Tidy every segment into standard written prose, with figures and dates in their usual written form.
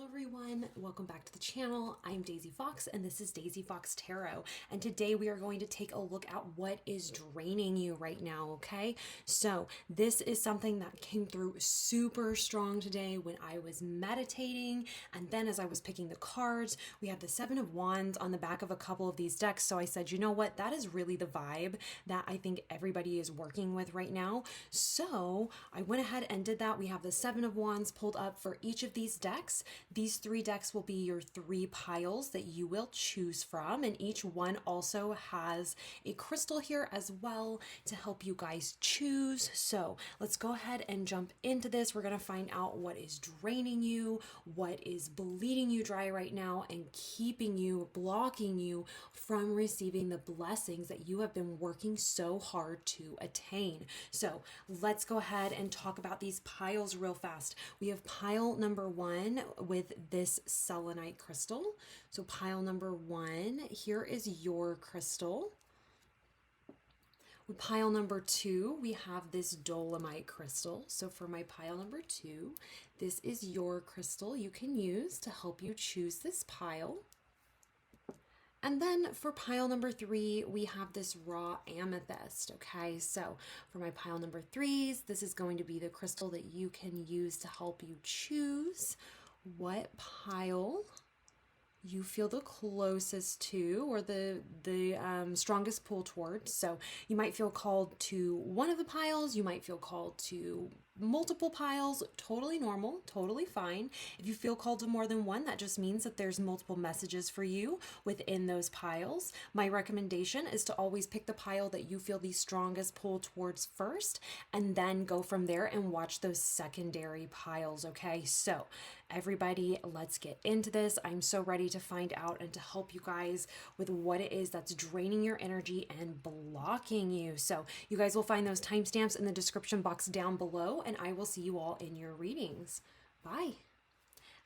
everyone, welcome back to the channel. I'm Daisy Fox and this is Daisy Fox Tarot, and today we are going to take a look at what is draining you right now. Okay, so this is something that came through super strong today when I was meditating, and then as I was picking the cards, we had the Seven of Wands on the back of a couple of these decks. So I said, you know what, that is really the vibe that I think everybody is working with right now. So I went ahead and did that. We have the Seven of Wands pulled up for each of these decks. These three decks will be your three piles that you will choose from, and each one also has a crystal here as well to help you guys choose. So let's go ahead and jump into this. We're going to find out what is draining you, what is bleeding you dry right now, and keeping you, blocking you from receiving the blessings that you have been working so hard to attain. So let's go ahead and talk about these piles real fast. We have pile number one with this selenite crystal. So pile number one, here is your crystal. With pile number two, we have this dolomite crystal. So for my pile number two, this is your crystal you can use to help you choose this pile. And then for pile number three, we have this raw amethyst. Okay, so for my pile number threes, this is going to be the crystal that you can use to help you choose what pile you feel the closest to, or the strongest pull towards. So you might feel called to one of the piles, you might feel called to multiple piles. Totally normal, totally fine. If you feel called to more than one, that just means that there's multiple messages for you within those piles. My recommendation is to always pick the pile that you feel the strongest pull towards first, and then go from there and watch those secondary piles. Okay, so everybody, let's get into this. I'm so ready to find out and to help you guys with what it is that's draining your energy and blocking you. So you guys will find those timestamps in the description box down below, and I will see you all in your readings. Bye.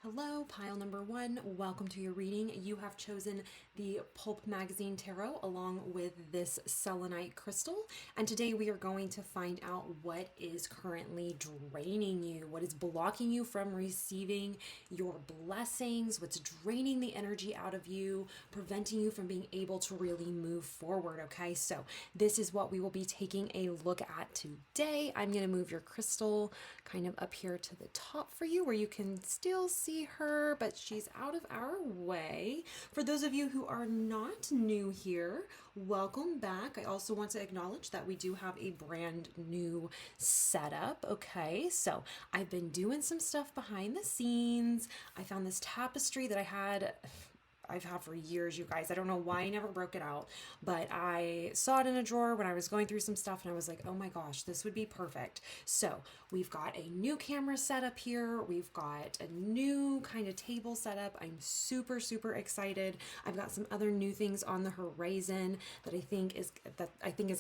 Hello, pile number one. Welcome to your reading. You have chosen the Pulp Magazine Tarot along with this selenite crystal. And today we are going to find out what is currently draining you, what is blocking you from receiving your blessings, what's draining the energy out of you, preventing you from being able to really move forward. Okay, so this is what we will be taking a look at today. I'm going to move your crystal kind of up here to the top for you where you can still see her, but she's out of our way. For those of you who are not new here, welcome back. I also want to acknowledge that we do have a brand new setup. Okay, so I've been doing some stuff behind the scenes. I found this tapestry that I've had for years, you guys. I don't know why I never broke it out, but I saw it in a drawer when I was going through some stuff, and I was like, oh my gosh, this would be perfect. So we've got a new camera set up here. We've got a new kind of table set up. I'm super, super excited. I've got some other new things on the horizon that I think is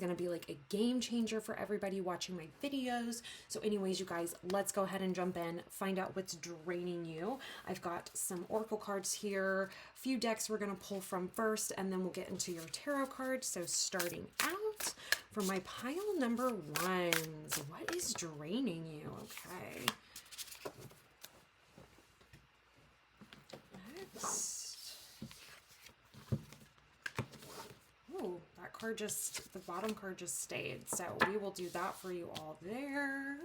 going to be like a game changer for everybody watching my videos. So anyways, you guys, let's go ahead and jump in, find out what's draining you. I've got some oracle cards here, a few decks we're going to pull from first, and then we'll get into your tarot cards. So starting out for my pile number one, what is draining you? Okay. Next. Oh, that card the bottom card just stayed. So we will do that for you all there.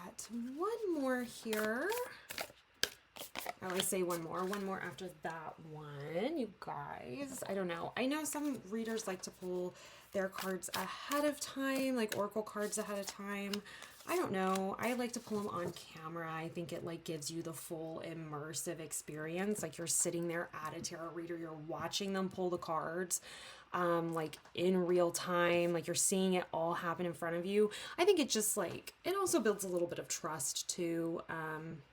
Got one more here. I always say one more after that one, you guys. I don't know. I know some readers like to pull their cards ahead of time, like oracle cards ahead of time. I don't know. I like to pull them on camera. I think it like gives you the full immersive experience. Like you're sitting there at a tarot reader, you're watching them pull the cards. Like in real time, like you're seeing it all happen in front of you. I think it just like, it also builds a little bit of trust too,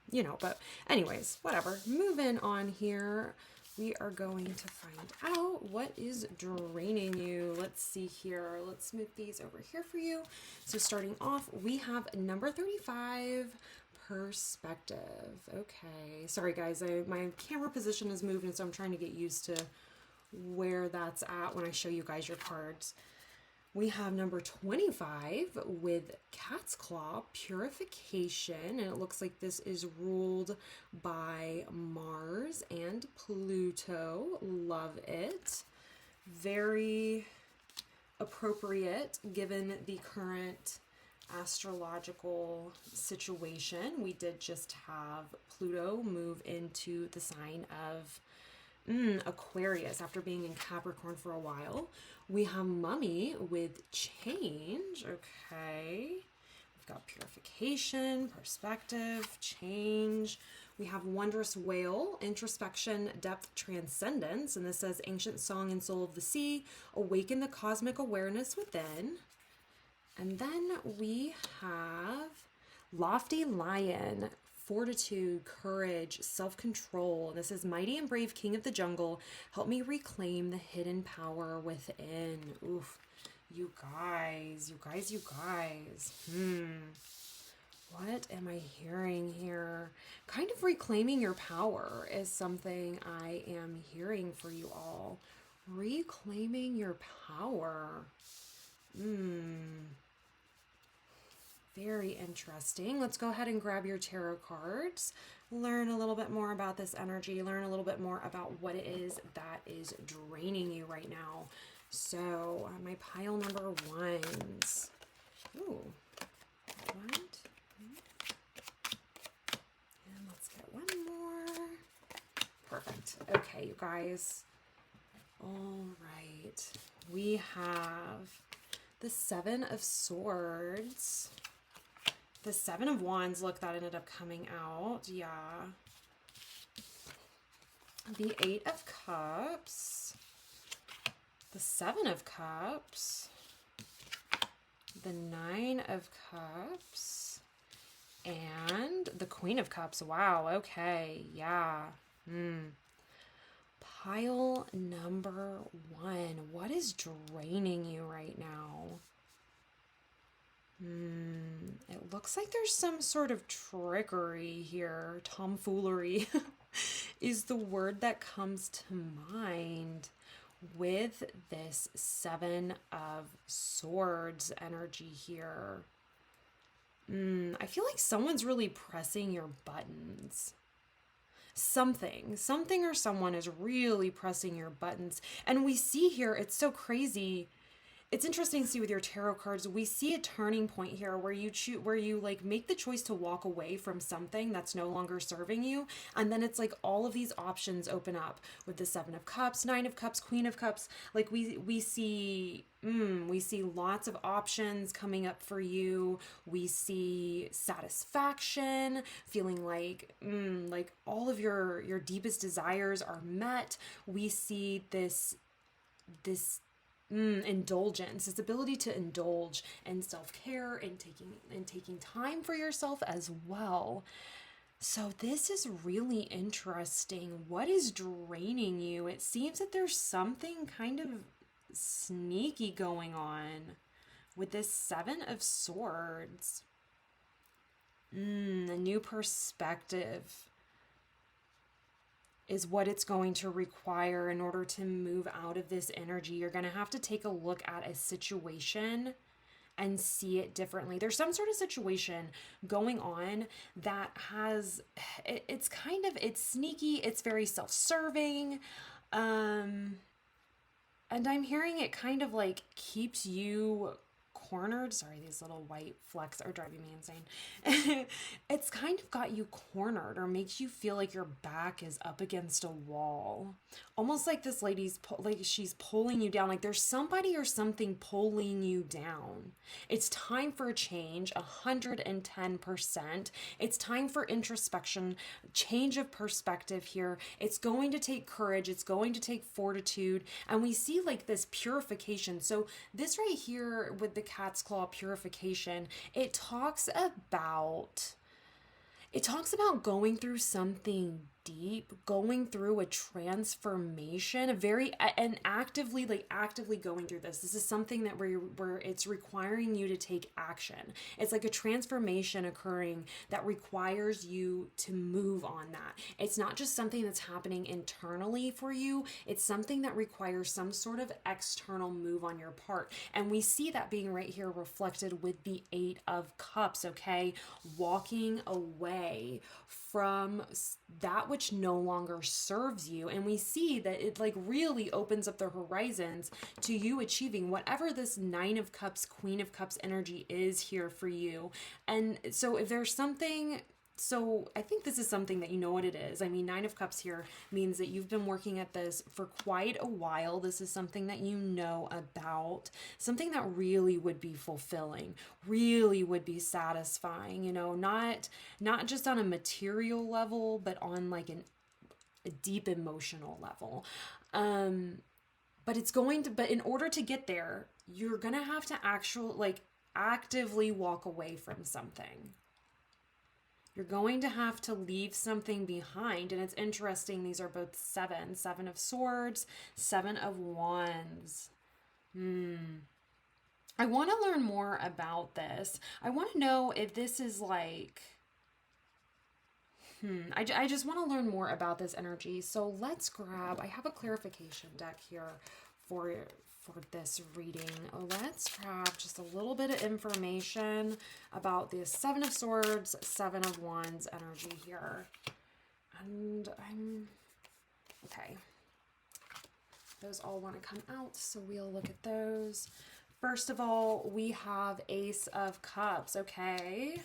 you know, but anyways, whatever. Moving on here, we are going to find out what is draining you. Let's see here. Let's move these over here for you. So starting off, we have number 35, perspective. Okay. Sorry guys, my camera position has moved, and so I'm trying to get used to where that's at when I show you guys your cards. We have number 25 with Cat's Claw, Purification, and it looks like this is ruled by Mars and Pluto. Love it. Very appropriate given the current astrological situation. We did just have Pluto move into the sign of Aquarius after being in Capricorn for a while. We have Mummy with Change. Okay. We've got Purification, Perspective, Change. We have Wondrous Whale, Introspection, Depth, Transcendence. And this says Ancient Song and Soul of the Sea, Awaken the Cosmic Awareness Within. And then we have Lofty Lion, Fortitude, Courage, Self-Control. This is Mighty and Brave King of the Jungle. Help me reclaim the hidden power within. Oof. You guys. What am I hearing here? Kind of reclaiming your power is something I am hearing for you all. Reclaiming your power. Very interesting. Let's go ahead and grab your tarot cards, learn a little bit more about this energy, learn a little bit more about what it is that is draining you right now. So, my pile number ones. Ooh, what? And let's get one more. Perfect. Okay, you guys. All right. We have the Seven of Swords. The Seven of Wands, look, that ended up coming out. Yeah. The Eight of Cups. The Seven of Cups. The Nine of Cups. And the Queen of Cups. Wow, okay. Yeah. Pile number one. What is draining you right now? It looks like there's some sort of trickery here. Tomfoolery is the word that comes to mind with this Seven of Swords energy here. I feel like someone's really pressing your buttons. Something or someone is really pressing your buttons. And we see here, it's so crazy. It's interesting to see with your tarot cards, we see a turning point here where you like make the choice to walk away from something that's no longer serving you. And then it's like all of these options open up with the Seven of Cups, Nine of Cups, Queen of Cups. Like we see lots of options coming up for you. We see satisfaction, feeling like all of your deepest desires are met. We see this indulgence, this ability to indulge and self-care and taking time for yourself as well. So this is really interesting. What is draining you? It seems that there's something kind of sneaky going on with this Seven of Swords. A new perspective is what it's going to require in order to move out of this energy. You're going to have to take a look at a situation and see it differently. There's some sort of situation going on that has, it's sneaky, it's very self-serving, and I'm hearing it kind of like keeps you cornered. Sorry, these little white flecks are driving me insane. It's kind of got you cornered or makes you feel like your back is up against a wall. Almost like this lady's, like she's pulling you down. Like there's somebody or something pulling you down. It's time for a change, 110%. It's time for introspection, change of perspective here. It's going to take courage. It's going to take fortitude. And we see like this purification. So this right here with the Cat's Claw purification, it talks about going through something deep, going through a transformation, and actively going through this. This is something that where it's requiring you to take action. It's like a transformation occurring that requires you to move on that. It's not just something that's happening internally for you. It's something that requires some sort of external move on your part. And we see that being right here reflected with the Eight of Cups, okay? Walking away from that which no longer serves you. And we see that it like really opens up the horizons to you achieving whatever this Nine of Cups, Queen of Cups energy is here for you. And so if there's something, so I think this is something that you know what it is. I mean, Nine of Cups here means that you've been working at this for quite a while. This is something that you know about, something that really would be fulfilling, really would be satisfying, you know, not just on a material level, but on like a deep emotional level. But in order to get there, you're going to have to actively walk away from something. You're going to have to leave something behind. And it's interesting, these are both Seven of Swords, Seven of Wands. I want to learn more about this. I want to know if this is like, I just want to learn more about this energy. So let's grab, I have a clarification deck here for this reading. Let's grab just a little bit of information about the Seven of Swords, Seven of Wands energy here. And okay. Those all want to come out, so we'll look at those. First of all, we have Ace of Cups, okay?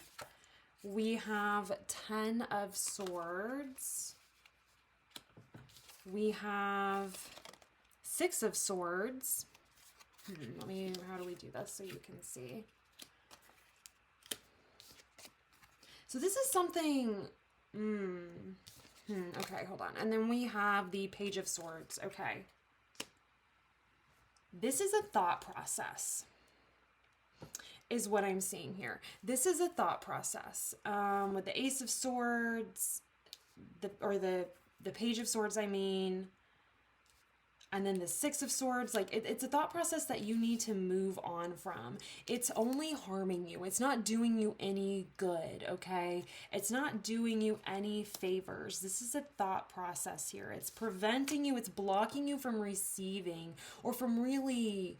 We have Ten of Swords. We have Six of Swords. How do we do this so you can see? So this is something, okay, hold on. And then we have the Page of Swords, okay. This is a thought process, is what I'm seeing here. This is a thought process. With the Ace of Swords, the Page of Swords, I mean, and then the Six of Swords, like it's a thought process that you need to move on from. It's only harming you. It's not doing you any good, okay? It's not doing you any favors. This is a thought process here. It's preventing you, it's blocking you from receiving or from really,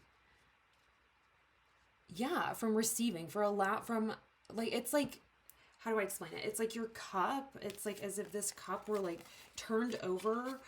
from receiving, it's like, how do I explain it? It's like your cup, it's like as if this cup were like turned over,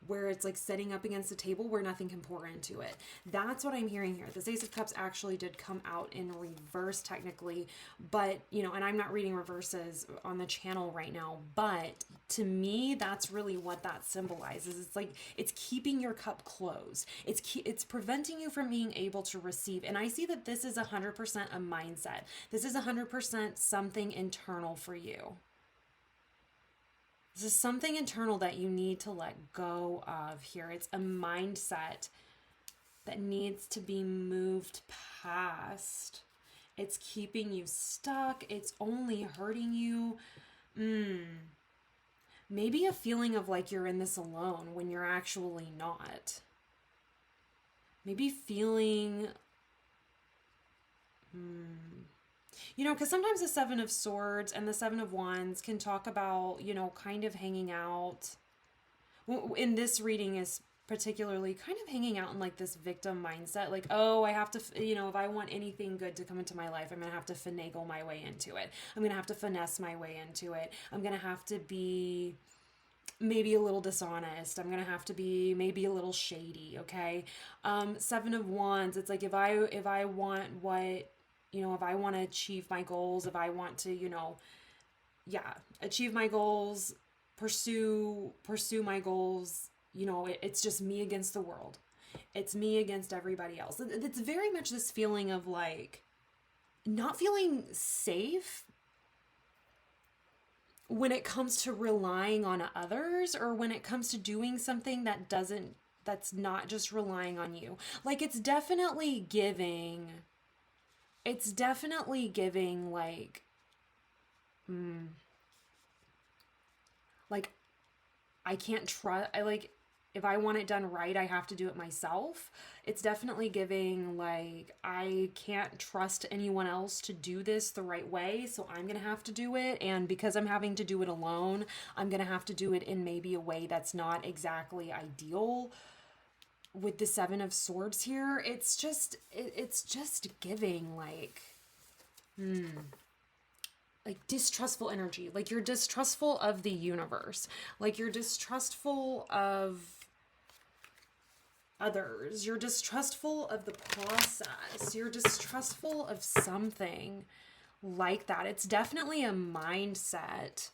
where it's like setting up against a table where nothing can pour into it. That's what I'm hearing here. This Ace of Cups actually did come out in reverse technically, but and I'm not reading reverses on the channel right now, but to me, that's really what that symbolizes. It's like, it's keeping your cup closed. It's preventing you from being able to receive. And I see that this is 100% a mindset. This is 100% something internal for you. This is something internal that you need to let go of here. It's a mindset that needs to be moved past. It's keeping you stuck. It's only hurting you. Maybe a feeling of like you're in this alone when you're actually not. Maybe feeling... because sometimes the Seven of Swords and the Seven of Wands can talk about, kind of hanging out. In this reading is particularly kind of hanging out in like this victim mindset. Like, oh, I have to, if I want anything good to come into my life, I'm going to have to finagle my way into it. I'm going to have to finesse my way into it. I'm going to have to be maybe a little dishonest. I'm going to have to be maybe a little shady. Okay. Seven of Wands. It's like, if I want what, if I want to achieve my goals, if I want to, achieve my goals, pursue my goals, it's just me against the world. It's me against everybody else. It's very much this feeling of like not feeling safe when it comes to relying on others, or when it comes to doing something that's not just relying on you. Like it's definitely giving like I can't trust, I like, if I want it done right, I have to do it myself. It's definitely giving like, I can't trust anyone else to do this the right way, so I'm gonna have to do it. And because I'm having to do it alone, I'm gonna have to do it in maybe a way that's not exactly ideal. With the Seven of Swords here, it's just giving like distrustful energy. Like you're distrustful of the universe. Like you're distrustful of others. You're distrustful of the process. You're distrustful of something like that. It's definitely a mindset.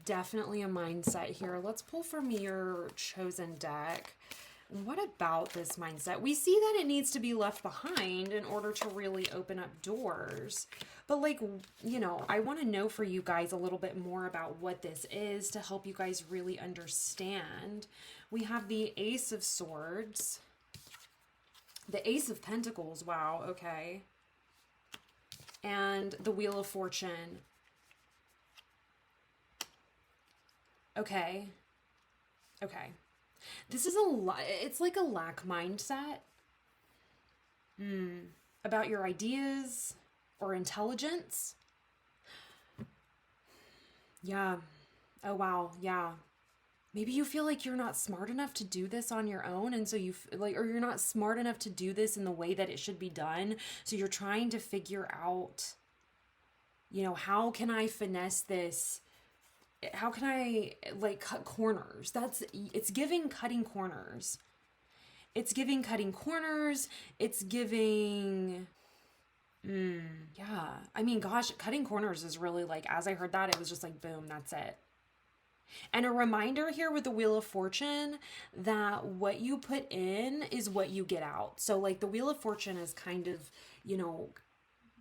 Definitely a mindset here. Let's pull from your chosen deck. What about this mindset? We see that it needs to be left behind in order to really open up doors. But like, you know, I want to know for you guys a little bit more about what this is to help you guys really understand. We have the Ace of Swords. The Ace of Pentacles. Wow, okay. And the Wheel of Fortune. Okay. Okay. This is it's like a lack mindset about your ideas or intelligence. Yeah. Oh, wow. Yeah. Maybe you feel like you're not smart enough to do this on your own. And so or you're not smart enough to do this in the way that it should be done. So you're trying to figure out, you know, how can I finesse this? How can I like cut corners? It's giving cutting corners. It's giving cutting corners. It's giving, yeah. I mean, gosh, cutting corners is really like, as I heard that, it was just like, boom, that's it. And a reminder here with the Wheel of Fortune that what you put in is what you get out. So like the Wheel of Fortune is kind of, you know,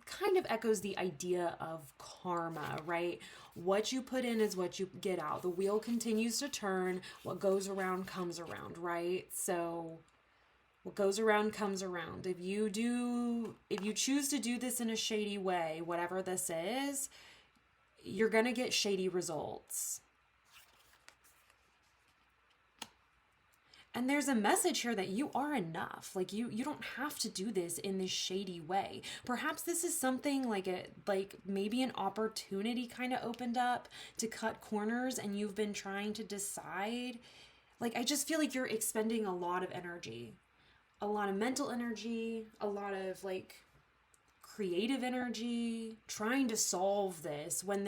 kind of echoes the idea of karma, right? What you put in is what you get out. The wheel continues to turn. What goes around comes around, right? So what goes around comes around. If you choose to do this in a shady way, whatever this is, you're going to get shady results. And there's a message here that you are enough. Like you don't have to do this in this shady way. Perhaps this is something like maybe an opportunity kind of opened up to cut corners and you've been trying to decide. Like I just feel like you're expending a lot of energy, a lot of mental energy, a lot of like creative energy, trying to solve this when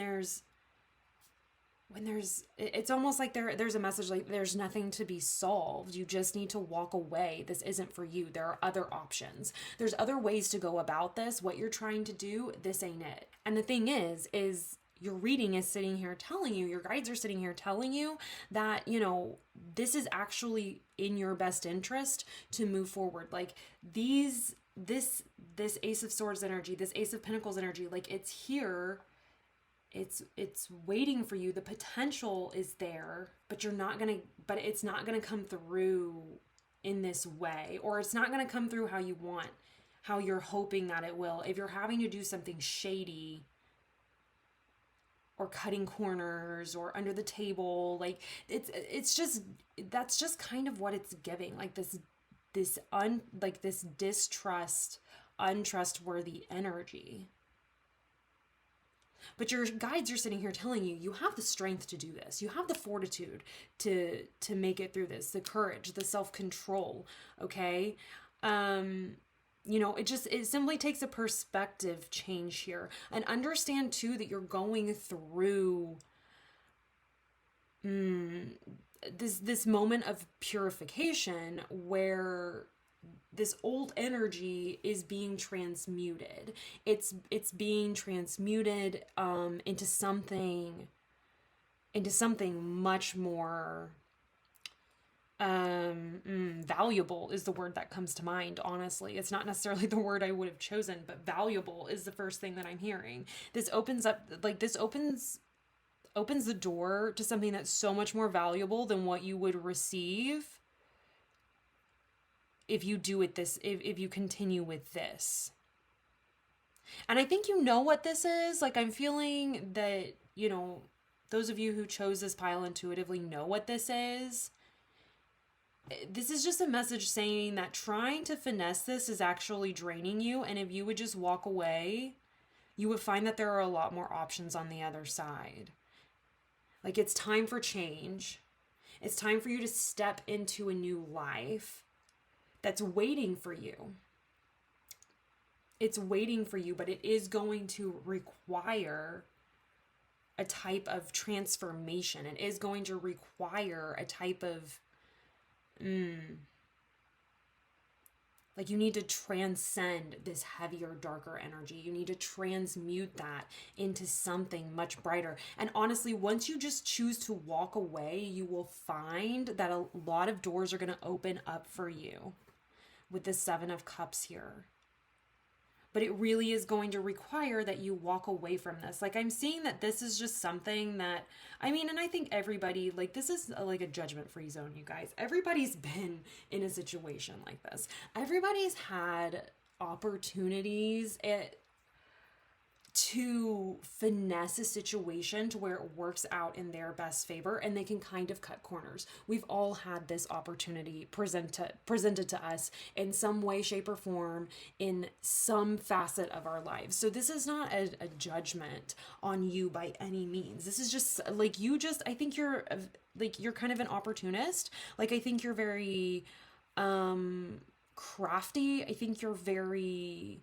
it's almost like there's a message like there's nothing to be solved. You just need to walk away. This isn't for you. There are other options. There's other ways to go about this. What you're trying to do, this ain't it. And the thing is your reading is sitting here telling you, your guides are sitting here telling you that, you know, this is actually in your best interest to move forward. Like this Ace of Swords energy, this Ace of Pentacles energy, like it's here. It's waiting for you. The potential is there, but it's not gonna come through in this way, or it's not gonna come through how you want, how you're hoping that it will. If you're having to do something shady or cutting corners or under the table, like it's just, that's just kind of what it's giving. Like this distrust, untrustworthy energy. But your guides are sitting here telling you, you have the strength to do this. You have the fortitude to make it through this, the courage, the self-control, okay? You know, it simply takes a perspective change here. And understand too that you're going through this moment of purification where this old energy is being transmuted. It's being transmuted into something much more valuable is the word that comes to mind. Honestly, it's not necessarily the word I would have chosen, but valuable is the first thing that I'm hearing. This opens the door to something that's so much more valuable than what you would receive if you do it if you continue with this. And I think you know what this is. Like I'm feeling that, you know, those of you who chose this pile intuitively know what this is. This is just a message saying that trying to finesse this is actually draining you. And if you would just walk away, you would find that there are a lot more options on the other side. Like, it's time for change. It's time for you to step into a new life that's waiting for you. It's waiting for you, but it is going to require a type of transformation. It is going to require a type of, like, you need to transcend this heavier, darker energy. You need to transmute that into something much brighter. And honestly, once you just choose to walk away, you will find that a lot of doors are going to open up for you with the 7 of Cups here. But it really is going to require that you walk away from this. Like, I'm seeing that this is just something that, I mean, and I think everybody, like, this is like a judgment-free zone, you guys. Everybody's been in a situation like this. Everybody's had opportunities to finesse a situation to where it works out in their best favor, and they can kind of cut corners. We've all had this opportunity presented to us in some way, shape, or form in some facet of our lives. So this is not a judgment on you by any means. This is just like, I think you're kind of an opportunist. Like, I think you're very crafty. I think you're very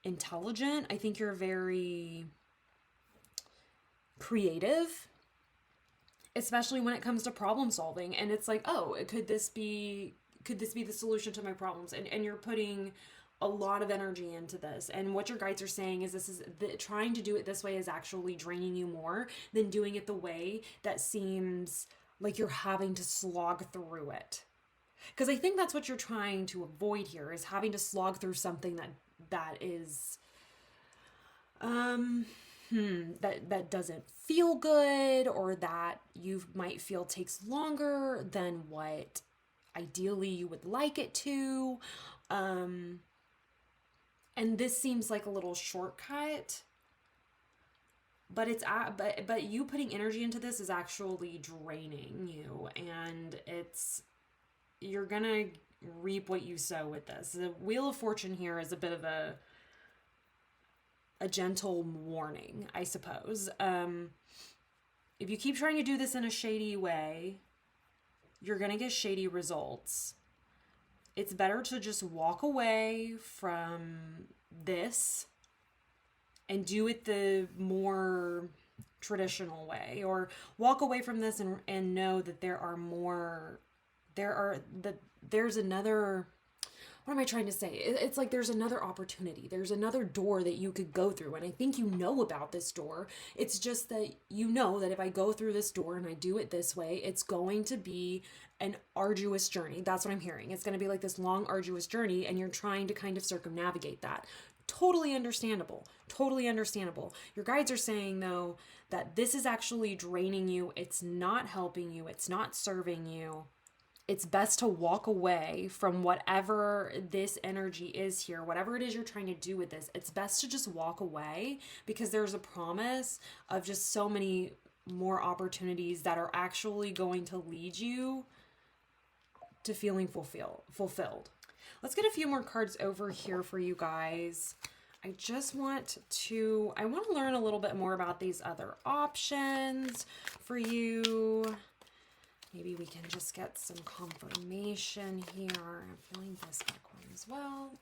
intelligent. I think you're very creative, especially when it comes to problem solving. And it's like, oh, could this be the solution to my problems? And you're putting a lot of energy into this. And what your guides are saying is trying to do it this way is actually draining you more than doing it the way that seems like you're having to slog through it. Because I think that's what you're trying to avoid here, is having to slog through something that is that doesn't feel good, or that you might feel takes longer than what ideally you would like it to, and this seems like a little shortcut, but but you putting energy into this is actually draining you, and you're gonna reap what you sow with this. The Wheel of Fortune here is a bit of a gentle warning, I suppose. If you keep trying to do this in a shady way, you're gonna get shady results. It's better to just walk away from this and do it the more traditional way, or walk away from this and know that there's another, what am I trying to say? It's like there's another opportunity. There's another door that you could go through. And I think you know about this door. It's just that you know that if I go through this door and I do it this way, it's going to be an arduous journey. That's what I'm hearing. It's going to be like this long, arduous journey, and you're trying to kind of circumnavigate that. Totally understandable. Totally understandable. Your guides are saying, though, that this is actually draining you. It's not helping you. It's not serving you. It's best to walk away from whatever this energy is here, whatever it is you're trying to do with this. It's best to just walk away, because there's a promise of just so many more opportunities that are actually going to lead you to feeling fulfilled. Let's get a few more cards over here for you guys. I want to learn a little bit more about these other options for you. Maybe we can just get some confirmation here. I'm feeling this back one as well.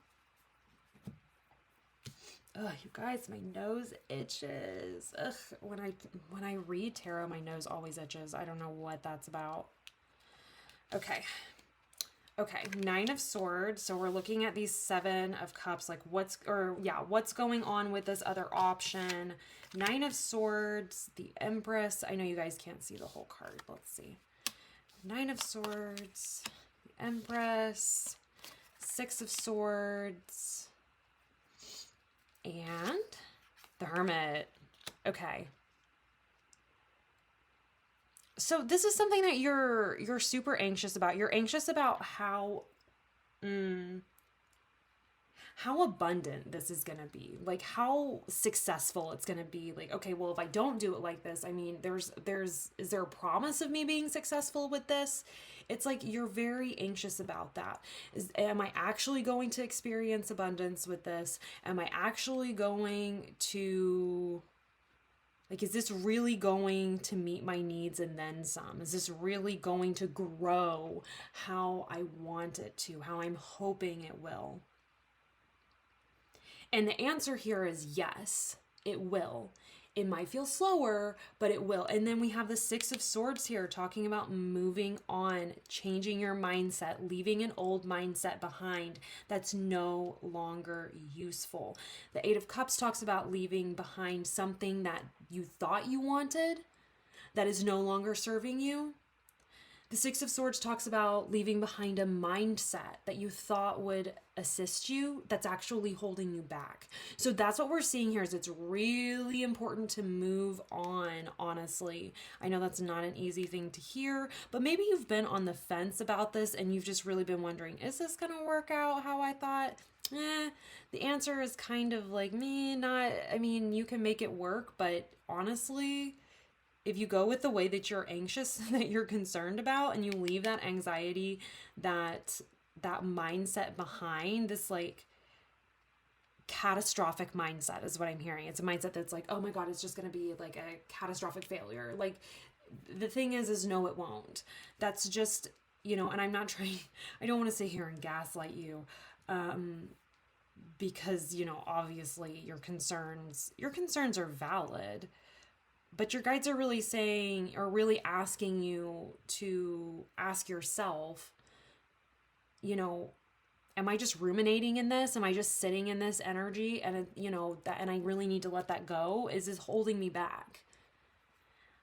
Ugh, you guys, my nose itches. Ugh, when I read tarot, my nose always itches. I don't know what that's about. Okay, 9 of Swords. So we're looking at these 7 of Cups. Like, what's going on with this other option? 9 of Swords, the Empress. I know you guys can't see the whole card. Let's see. 9 of Swords, the Empress, 6 of Swords, and the Hermit. Okay. So this is something that you're super anxious about. You're anxious about how how abundant this is going to be, like how successful it's going to be. Like, okay, well, if I don't do it like this, I mean, is there a promise of me being successful with this? It's like you're very anxious about that. Am I actually going to experience abundance with this? Am I actually going to, like, is this really going to meet my needs and then some? Is this really going to grow how I want it to, how I'm hoping it will? And the answer here is yes, it will. It might feel slower, but it will. And then we have the Six of Swords here talking about moving on, changing your mindset, leaving an old mindset behind that's no longer useful. The Eight of Cups talks about leaving behind something that you thought you wanted that is no longer serving you. The Six of Swords talks about leaving behind a mindset that you thought would assist you that's actually holding you back. So that's what we're seeing here, is it's really important to move on, honestly. I know that's not an easy thing to hear, but maybe you've been on the fence about this and you've just really been wondering, is this going to work out how I thought? The answer is kind of like, I mean, you can make it work, but honestly, if you go with the way that you're anxious, that you're concerned about, and you leave that anxiety, that mindset behind, this like catastrophic mindset is what I'm hearing. It's a mindset that's like, oh my God, it's just going to be like a catastrophic failure. Like, the thing is no, it won't. That's just, and I'm not trying, I don't want to sit here and gaslight you, because, obviously your concerns are valid. But your guides are really saying, or really asking you to ask yourself, am I just ruminating in this? Am I just sitting in this energy? And, and I really need to let that go? Is this holding me back?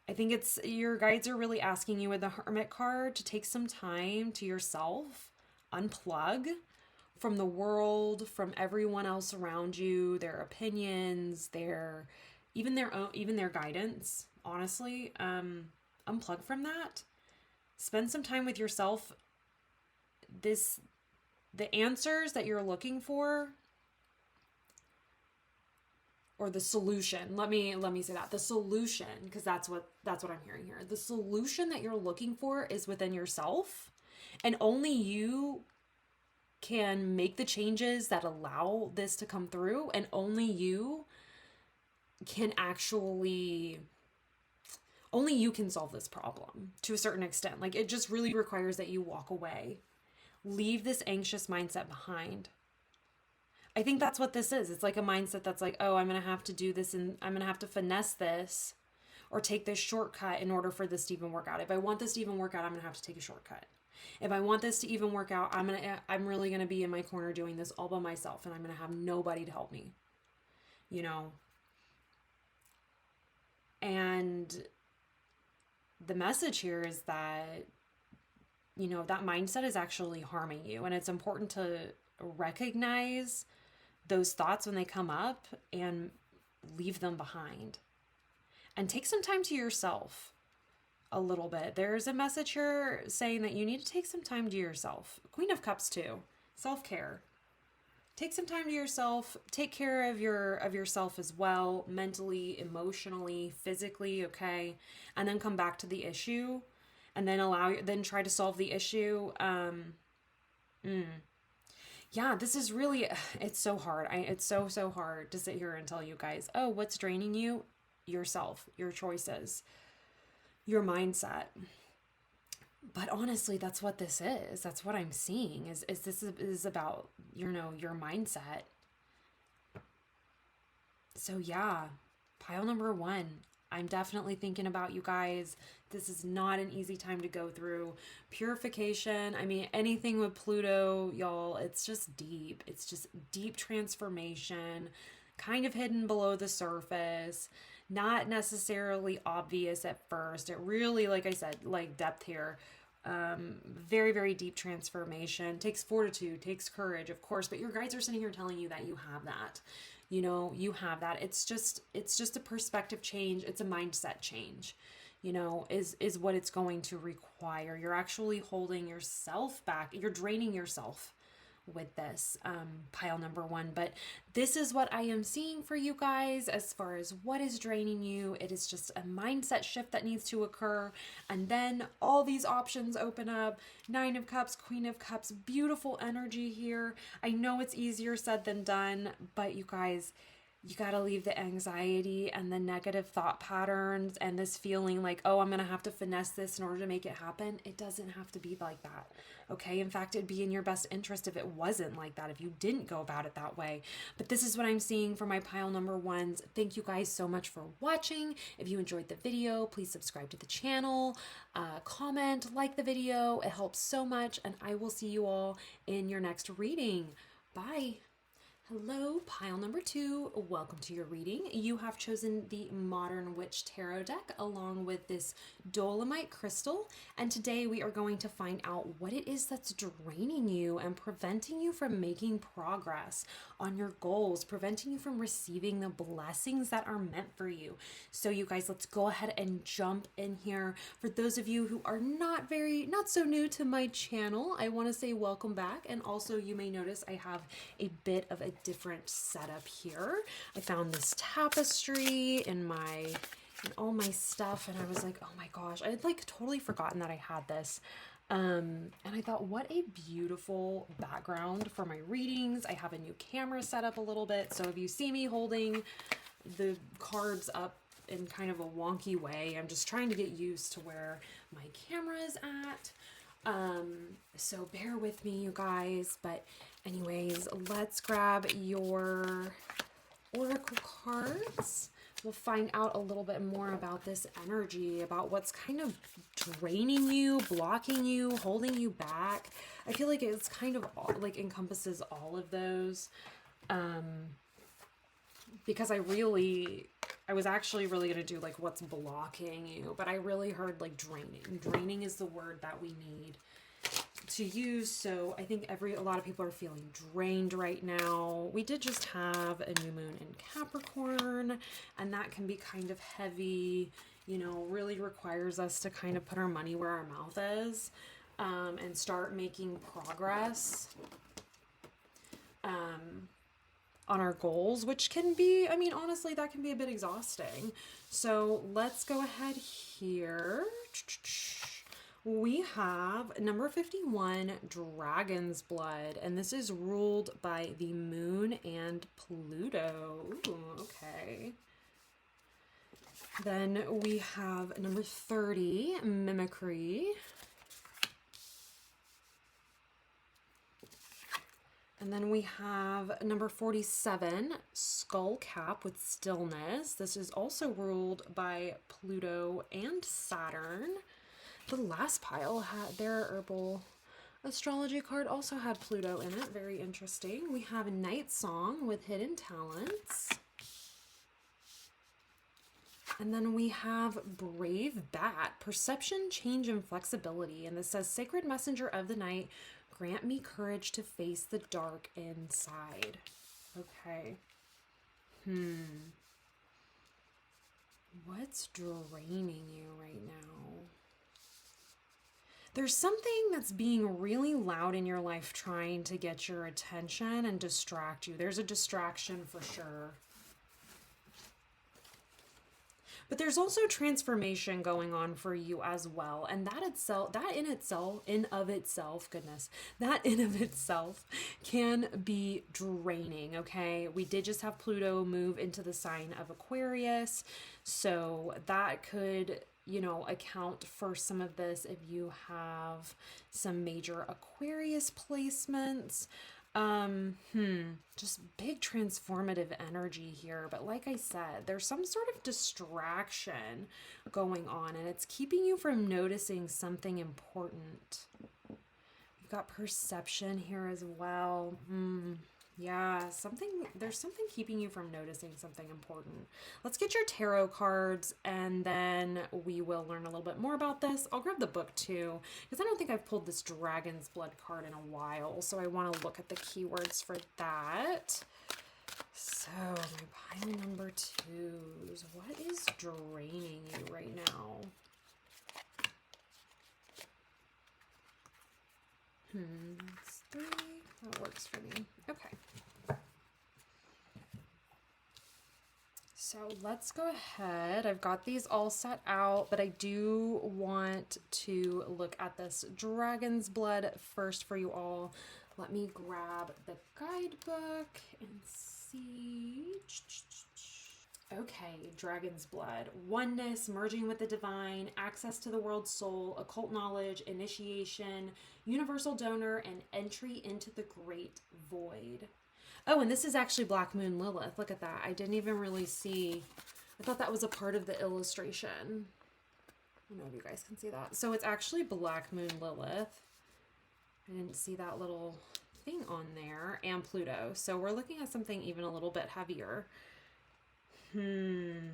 I think your guides are really asking you with the Hermit card to take some time to yourself, unplug from the world, from everyone else around you, their opinions, even their guidance, honestly. Unplug from that. Spend some time with yourself. The answers that you're looking for, or the solution. Let me say that. The solution, because that's what I'm hearing here. The solution that you're looking for is within yourself, and only you can make the changes that allow this to come through, and only you can solve this problem to a certain extent. Like, it just really requires that you walk away, leave this anxious mindset behind. I think that's what this is. It's like a mindset that's like, oh, I'm going to have to do this, and I'm going to have to finesse this or take this shortcut in order for this to even work out. If I want this to even work out, I'm going to have to take a shortcut. If I want this to even work out, I'm really going to be in my corner doing this all by myself, and I'm going to have nobody to help me, And the message here is that, that mindset is actually harming you. And it's important to recognize those thoughts when they come up and leave them behind. And take some time to yourself a little bit. There's a message here saying that you need to take some time to yourself. Queen of Cups too. Self-care. Take some time to yourself. Take care of yourself as well, mentally, emotionally, physically, okay? And then come back to the issue, and then try to solve the issue. Yeah, this is really, it's so hard. It's so hard to sit here and tell you guys, oh, what's draining you? Yourself, your choices, your mindset. But honestly, that's what this is. That's what I'm seeing is this is about, your mindset. So yeah, pile number 1. I'm definitely thinking about you guys. This is not an easy time to go through. Purification. I mean, anything with Pluto, y'all, it's just deep. It's just deep transformation, kind of hidden below the surface. Not necessarily obvious at first. It really, like I said, like depth here. Very, very deep transformation. Takes fortitude, takes courage, of course, but your guides are sitting here telling you that you have that. You have that. It's just a perspective change. It's a mindset change, is what it's going to require. You're actually holding yourself back. You're draining yourself with this pile number 1. But this is what I am seeing for you guys as far as what is draining you. It is just a mindset shift that needs to occur. And then all these options open up. 9 of Cups, Queen of Cups, beautiful energy here. I know it's easier said than done, but you guys, you got to leave the anxiety and the negative thought patterns and this feeling like, oh, I'm going to have to finesse this in order to make it happen. It doesn't have to be like that. Okay. In fact, it'd be in your best interest if it wasn't like that, if you didn't go about it that way. But this is what I'm seeing for my pile number 1s. Thank you guys so much for watching. If you enjoyed the video, please subscribe to the channel, comment, like the video. It helps so much. And I will see you all in your next reading. Bye. Hello, pile number 2. Welcome to your reading. You have chosen the Modern Witch Tarot deck along with this Dolomite crystal. And today we are going to find out what it is that's draining you and preventing you from making progress on your goals, preventing you from receiving the blessings that are meant for you. So you guys, let's go ahead and jump in here. For those of you who are not so new to my channel, I want to say welcome back. And also you may notice I have a bit of a different setup here. I found this tapestry in all my stuff, and I was like, oh my gosh, I had like totally forgotten that I had this. And I thought, what a beautiful background for my readings. I have a new camera set up a little bit, so if you see me holding the cards up in kind of a wonky way, I'm just trying to get used to where my camera is at. So bear with me, you guys. But anyways, let's grab your oracle cards. We'll find out a little bit more about this energy, about what's kind of draining you, blocking you, holding you back. I feel like it's kind of like encompasses all of those. Because I was actually really going to do like what's blocking you, but I really heard like draining. Draining is the word that we need to use. So I think a lot of people are feeling drained right now. We did just have a new moon in Capricorn, and that can be kind of heavy, you know, really requires us to kind of put our money where our mouth is, and start making progress on our goals, which can be, I mean, honestly, that can be a bit exhausting. So let's go ahead here. We have number 51, Dragon's Blood, and this is ruled by the Moon and Pluto. Ooh, okay. Then we have number 30, Mimicry. And then we have number 47, Skull Cap with Stillness. This is also ruled by Pluto and Saturn. The last pile had their herbal astrology card also had Pluto in it. Very interesting. We have Night Song with Hidden Talents. And then we have Brave Bat, Perception, Change, and Flexibility. And this says, Sacred Messenger of the Night, grant me courage to face the dark inside. Okay. What's draining you right now? There's something that's being really loud in your life trying to get your attention and distract you. There's a distraction for sure. But there's also transformation going on for you as well. And that in of itself can be draining, okay? We did just have Pluto move into the sign of Aquarius. So that could, you know, account for some of this if you have some major Aquarius placements. Just big transformative energy here. But like I said, there's some sort of distraction going on, and it's keeping you from noticing something important. You've got perception here as well. Yeah, there's something keeping you from noticing something important. Let's get your tarot cards, and then we will learn a little bit more about this. I'll grab the book too, because I don't think I've pulled this Dragon's Blood card in a while, so I want to look at the keywords for that. So, my pile number 2s. What is draining you right now? It's 3. That works. works for me. Okay. So let's go ahead. I've got these all set out, but I do want to look at this Dragon's Blood first for you all. Let me grab the guidebook and see. Okay, Dragon's Blood. Oneness, merging with the divine, access to the world's soul, occult knowledge, initiation, universal donor, and entry into the great void. Oh, and this is actually Black Moon Lilith. Look at that. I didn't even really see. I thought that was a part of the illustration. I don't know if you guys can see that. So it's actually Black Moon Lilith. I didn't see that little thing on there. And Pluto. So we're looking at something even a little bit heavier. Let's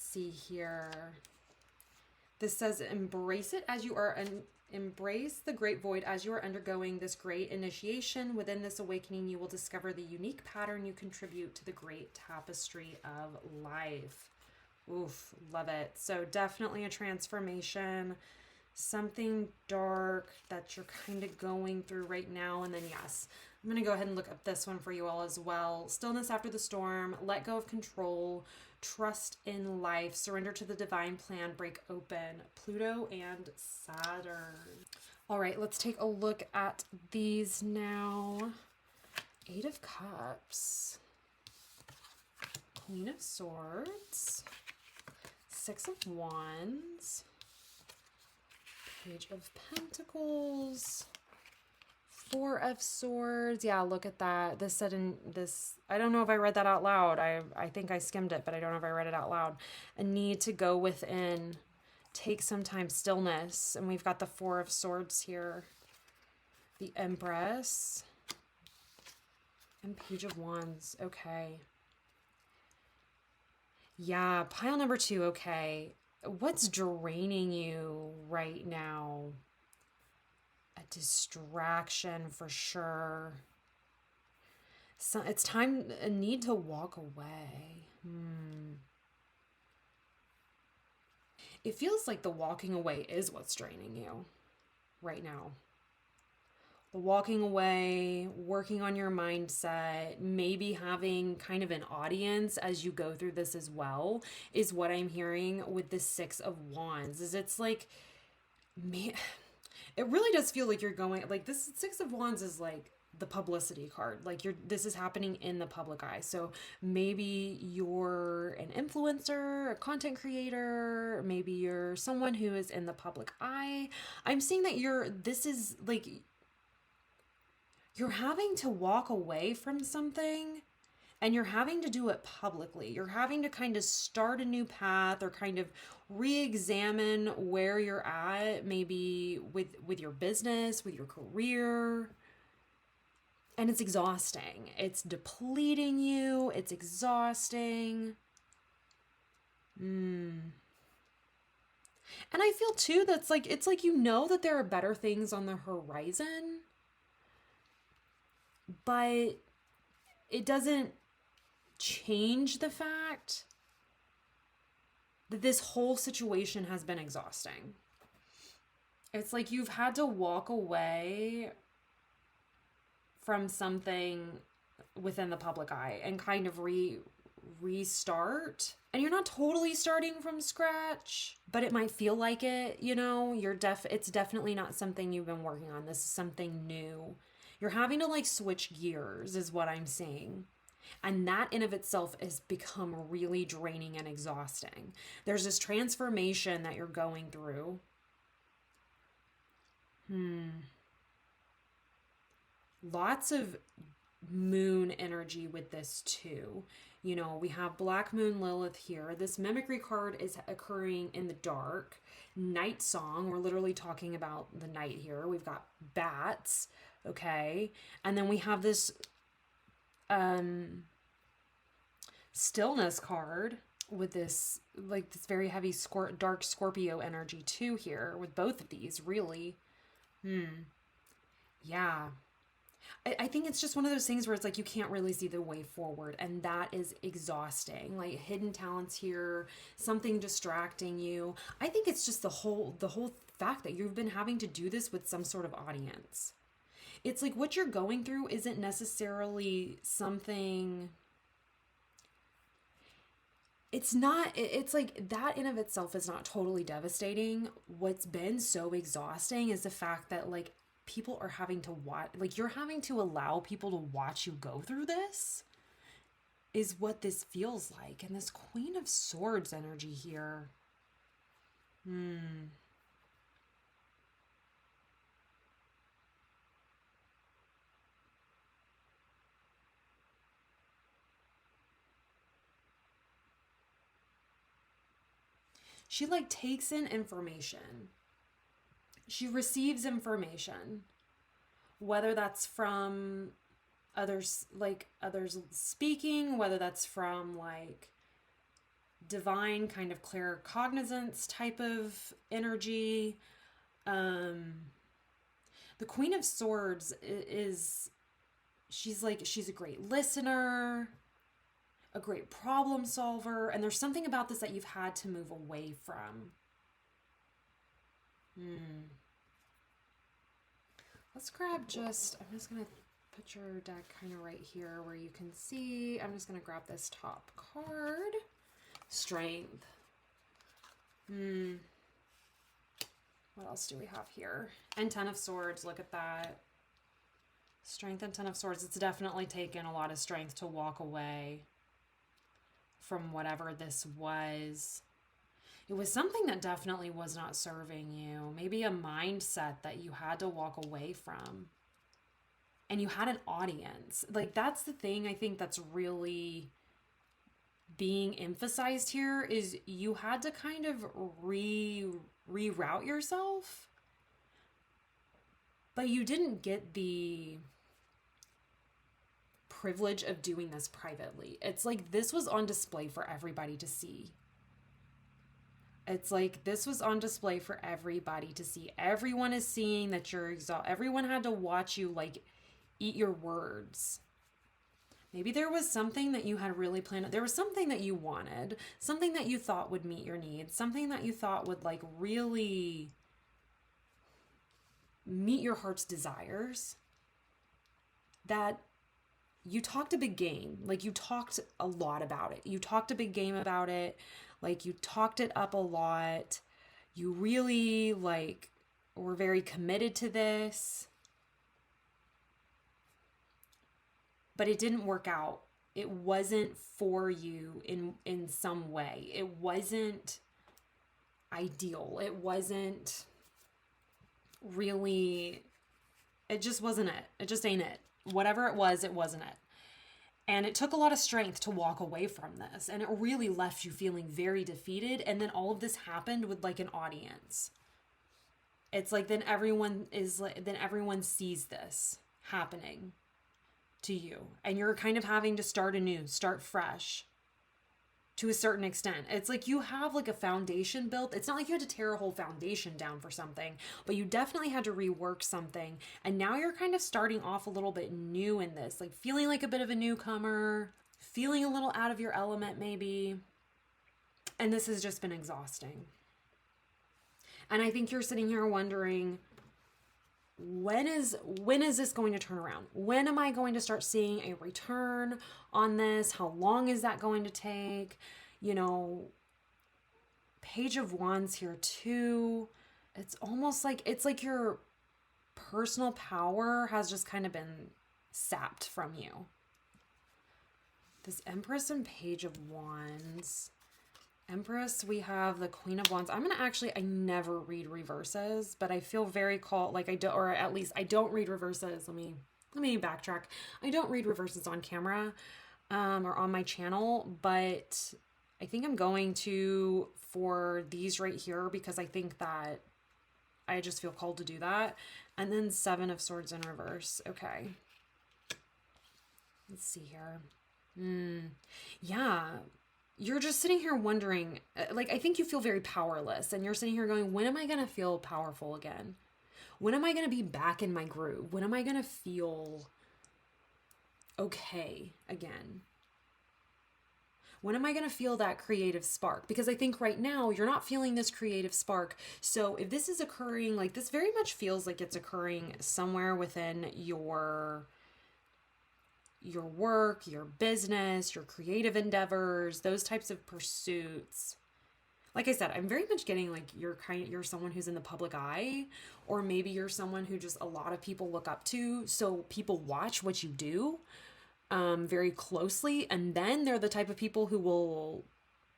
see here. This says, embrace it as you are, embrace the great void as you are undergoing this great initiation. Within this awakening, you will discover the unique pattern you contribute to the great tapestry of life. Oof, love it. So definitely a transformation, something dark that you're kind of going through right now. And then yes, I'm going to go ahead and look up this one for you all as well. Stillness after the storm, let go of control, trust in life, surrender to the divine plan, break open. Pluto and Saturn. All right, let's take a look at these now. 8 of Cups, Queen of Swords, 6 of Wands, Page of Pentacles, 4 of Swords. Yeah, look at that. This said in this, I don't know if I read that out loud. I think I skimmed it, but I don't know if I read it out loud. A need to go within, take some time, stillness. And we've got the 4 of Swords here. The Empress. And Page of Wands. Okay. Yeah, pile number 2. Okay. What's draining you right now? A distraction for sure. So it's time, a need to walk away. It feels like the walking away is what's draining you right now. The walking away, working on your mindset, maybe having kind of an audience as you go through this as well, is what I'm hearing with the 6 of Wands. Is it's like, man, it really does feel like you're going, like this 6 of Wands is like the publicity card. Like this is happening in the public eye. So maybe you're an influencer, a content creator, maybe you're someone who is in the public eye. I'm seeing that this is like, you're having to walk away from something and you're having to do it publicly. You're having to kind of start a new path or kind of re-examine where you're at, maybe with your business, with your career. And it's exhausting. It's depleting you. It's exhausting. And I feel too that's like, it's like, you know that there are better things on the horizon, but it doesn't change the fact that this whole situation has been exhausting. It's like you've had to walk away from something within the public eye and kind of restart. And you're not totally starting from scratch, but it might feel like it, you know, it's definitely not something you've been working on. This is something new. You're having to like switch gears is what I'm seeing. And that in of itself has become really draining and exhausting. There's this transformation that you're going through. Lots of moon energy with this too. You know, we have Black Moon Lilith here. This mimicry card is occurring in the dark. Night song. We're literally talking about the night here. We've got bats. Okay. And then we have this stillness card with this like this very heavy dark Scorpio energy too here with both of these really. Yeah. I think it's just one of those things where it's like you can't really see the way forward, and that is exhausting. Like hidden talents here, something distracting you. I think it's just the whole fact that you've been having to do this with some sort of audience. it's like what you're going through isn't necessarily something, it's not, it's like that in of itself is not totally devastating. What's been so exhausting is the fact that like people are having to watch, like you're having to allow people to watch you go through this, is what this feels like. And this Queen of Swords energy here. She like takes in information. She receives information, whether that's from others, like others speaking, whether that's from like divine kind of claircognizance type of energy. The Queen of Swords is, she's a great listener, a great problem solver, and there's something about this that you've had to move away from. Let's grab I'm just going to put your deck kind of right here where you can see. I'm just going to grab this top card. Strength. What else do we have here? And Ten of Swords, look at that. Strength and Ten of Swords. It's definitely taken a lot of strength to walk away from whatever this was. It was something that definitely was not serving you. Maybe a mindset that you had to walk away from. And you had an audience. Like, that's the thing I think that's really being emphasized here, is you had to kind of reroute yourself. But you didn't get the privilege of doing this privately. It's like this was on display for everybody to see. It's like this was on display for everybody to see. Everyone is seeing that you're exhausted. Everyone had to watch you like eat your words. Maybe there was something that you had really planned. There was something that you wanted, something that you thought would meet your needs, something that you thought would like really meet your heart's desires, that you talked a big game. Like you talked a lot about it. You talked a big game about it. Like you talked it up a lot. You really like were very committed to this. But it didn't work out. It wasn't for you in some way. It wasn't ideal. It wasn't really, it just wasn't it. It just ain't it. Whatever it wasn't it. And it took a lot of strength to walk away from this. And it really left you feeling very defeated. And then all of this happened with like an audience. It's like then everyone sees this happening to you. And you're kind of having to start anew, start fresh to a certain extent. It's like you have like a foundation built. It's not like you had to tear a whole foundation down for something, but you definitely had to rework something. And now you're kind of starting off a little bit new in this, like feeling like a bit of a newcomer, feeling a little out of your element maybe. And this has just been exhausting. And I think you're sitting here wondering, when is this going to turn around? When am I going to start seeing a return on this? How long is that going to take? You know, Page of Wands here too. It's almost like, it's like your personal power has just kind of been sapped from you. This Empress and Page of Wands. Empress, we have the Queen of Wands. I never read reverses, but I feel very called, like I don't, or at least I don't read reverses. Let me backtrack. I don't read reverses on camera, or on my channel, but I think I'm going to for these right here because I think that I just feel called to do that. And then Seven of Swords in reverse. Okay. Let's see here. Yeah. You're just sitting here wondering, like, I think you feel very powerless and you're sitting here going, when am I going to feel powerful again? When am I going to be back in my groove? When am I going to feel okay again? When am I going to feel that creative spark? Because I think right now you're not feeling this creative spark. So if this is occurring, like this very much feels like it's occurring somewhere within your work, your business, your creative endeavors, those types of pursuits. Like I said, I'm very much getting like you're someone who's in the public eye, or maybe you're someone who just a lot of people look up to. So people watch what you do very closely, and then they're the type of people who will,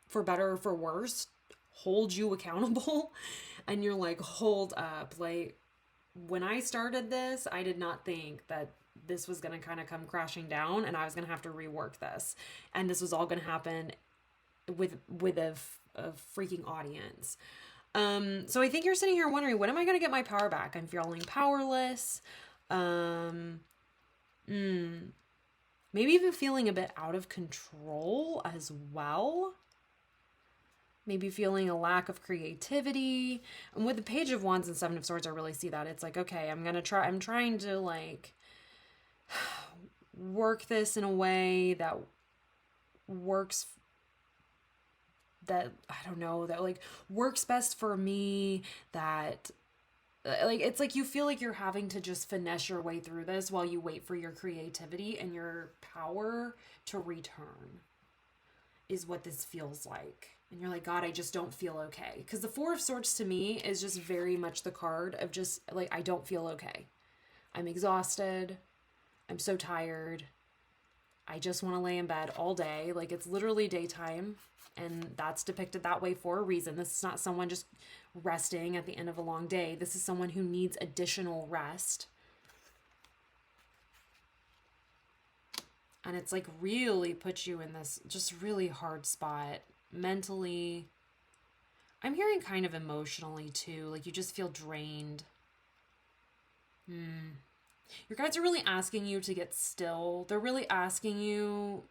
for better or for worse, hold you accountable. And you're like, hold up, like when I started this, I did not think that this was going to kind of come crashing down and I was going to have to rework this, and this was all going to happen with a freaking audience. So I think you're sitting here wondering, when am I going to get my power back? I'm feeling powerless. Maybe even feeling a bit out of control as well. Maybe feeling a lack of creativity. And with the Page of Wands and Seven of Swords, I really see that. It's like, okay, I'm trying to like work this in a way that works, that, I don't know, that like works best for me, that like, it's like you feel like you're having to just finesse your way through this while you wait for your creativity and your power to return, is what this feels like. And you're like, God, I just don't feel okay. Because the Four of Swords to me is just very much the card of just like, I don't feel okay. I'm exhausted. I'm so tired. I just want to lay in bed all day. Like, it's literally daytime, and that's depicted that way for a reason. This is not someone just resting at the end of a long day. This is someone who needs additional rest. And it's like really puts you in this just really hard spot mentally. I'm hearing kind of emotionally too. Like you just feel drained. Your guides are really asking you to get still. They're really asking you,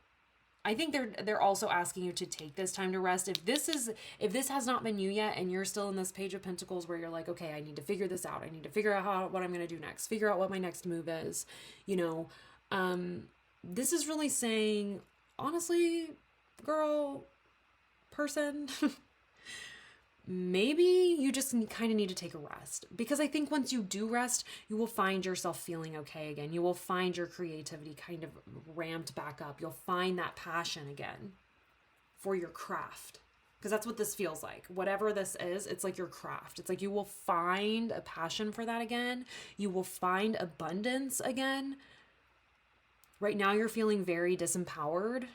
I think they're also asking you to take this time to rest. If this has not been you yet, and you're still in this Page of Pentacles where you're like, okay, I need to figure this out. I need to figure out what I'm going to do next. Figure out what my next move is. You know, this is really saying, honestly, girl, person, maybe you just kind of need to take a rest. Because I think once you do rest, you will find yourself feeling okay again. You will find your creativity kind of ramped back up. You'll find that passion again for your craft. Because that's what this feels like. Whatever this is, it's like your craft. It's like you will find a passion for that again. You will find abundance again. Right now you're feeling very disempowered,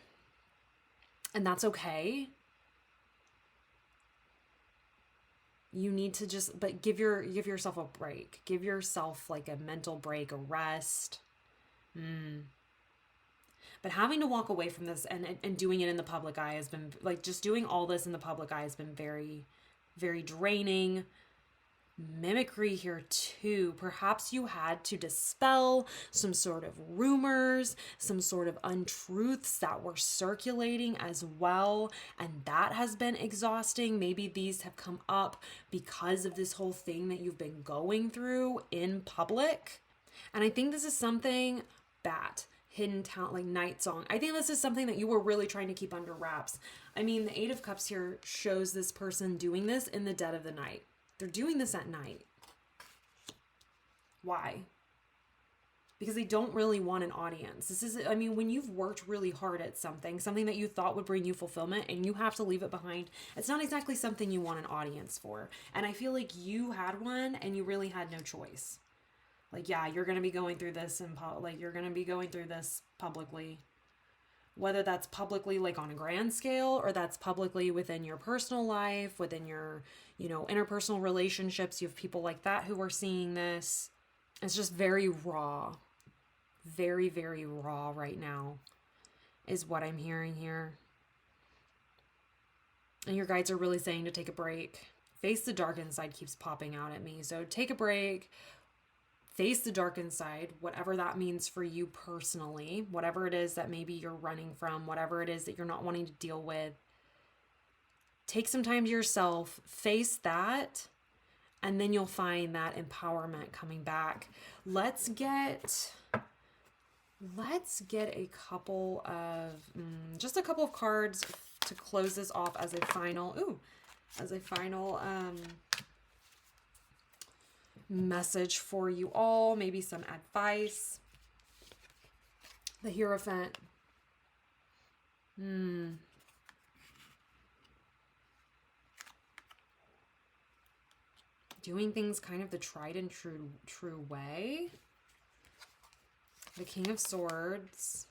and that's okay. You need to just, but give yourself a break. Give yourself like a mental break, a rest. But having to walk away from this and doing it in the public eye has been, like, just doing all this in the public eye has been very, very draining. Mimicry here too. Perhaps you had to dispel some sort of rumors, some sort of untruths that were circulating as well, and that has been exhausting. Maybe these have come up because of this whole thing that you've been going through in public. And I think this is something, Bat, hidden talent, like Night Song, I think this is something that you were really trying to keep under wraps. I mean, the Eight of Cups here shows this person doing this in the dead of the night. They're doing this at night. Why? Because they don't really want an audience. This is, I mean, when you've worked really hard at something that you thought would bring you fulfillment, and you have to leave it behind, it's not exactly something you want an audience for. And I feel like you had one and you really had no choice. Like, yeah, you're going to be going through this you're going to be going through this publicly. Whether that's publicly like on a grand scale, or that's publicly within your personal life, within your, you know, interpersonal relationships. You have people like that who are seeing this. It's just very raw. Very, very raw right now is what I'm hearing here. And your guides are really saying to take a break. Face the darkened side keeps popping out at me. So take a break. Face the darkened side, whatever that means for you personally, whatever it is that maybe you're running from, whatever it is that you're not wanting to deal with. Take some time to yourself, face that, and then you'll find that empowerment coming back. Let's get a couple of, just a couple of cards to close this off as a final, message for you all, maybe some advice. The Hierophant. Doing things kind of the tried and true way. The King of Swords.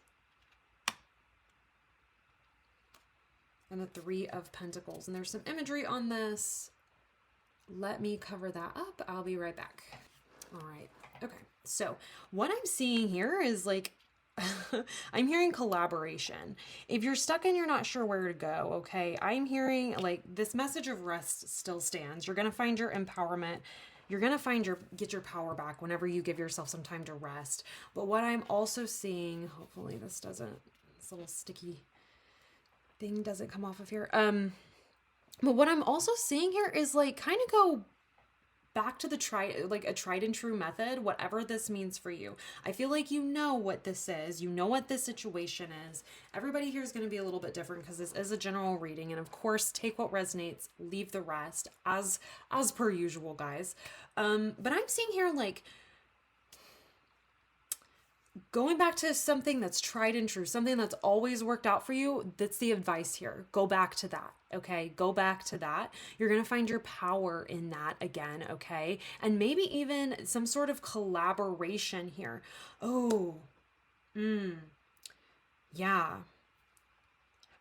And the Three of Pentacles. And there's some imagery on this. Let me cover that up. I'll be right back. All right. Okay. So what I'm seeing here is like, I'm hearing collaboration. If you're stuck and you're not sure where to go, okay, I'm hearing like this message of rest still stands. You're going to find your empowerment. You're going to get your power back whenever you give yourself some time to rest. But what I'm also seeing, hopefully this little sticky thing doesn't come off of here. But what I'm also seeing here is like kind of go back to a tried and true method, whatever this means for you. I feel like you know what this is. You know what this situation is. Everybody here is going to be a little bit different because this is a general reading. And of course, take what resonates, leave the rest as per usual, guys. But I'm seeing here like going back to something that's tried and true, something that's always worked out for you. That's the advice here. Go back to that. Okay. Go back to that. You're going to find your power in that again. Okay. And maybe even some sort of collaboration here. Oh, yeah.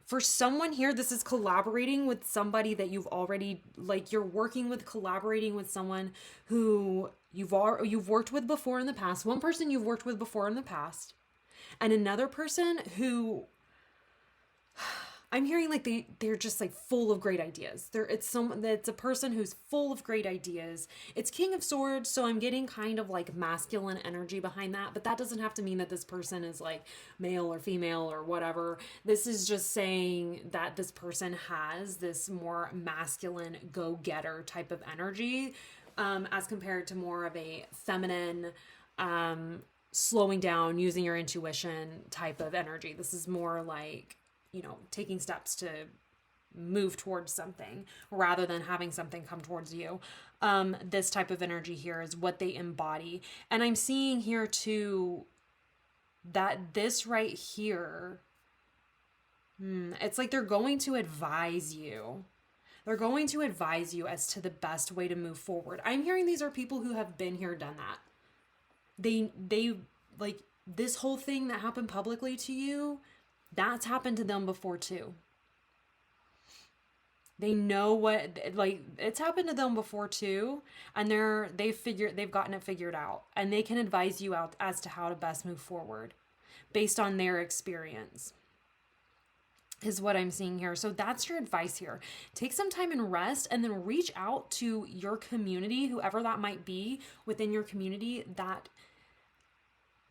For someone here, this is collaborating with somebody that you've already, like you're working with, collaborating with someone who you've worked with before in the past. One person you've worked with before in the past, and another person who I'm hearing like they're just like full of great ideas. It's a person who's full of great ideas. It's King of Swords, so I'm getting kind of like masculine energy behind that, but that doesn't have to mean that this person is like male or female or whatever. This is just saying that this person has this more masculine go-getter type of energy, as compared to more of a feminine, slowing down, using your intuition type of energy. This is more like, taking steps to move towards something rather than having something come towards you. This type of energy here is what they embody. And I'm seeing here too, that this right here, it's like they're going to advise you. They're going to advise you as to the best way to move forward. I'm hearing these are people who have been here, done that. They like this whole thing that happened publicly to you, that's happened to them before too. They know it's happened to them before too. And they've gotten it figured out, and they can advise you out as to how to best move forward based on their experience is what I'm seeing here. So that's your advice here. Take some time and rest, and then reach out to your community, whoever that might be within your community that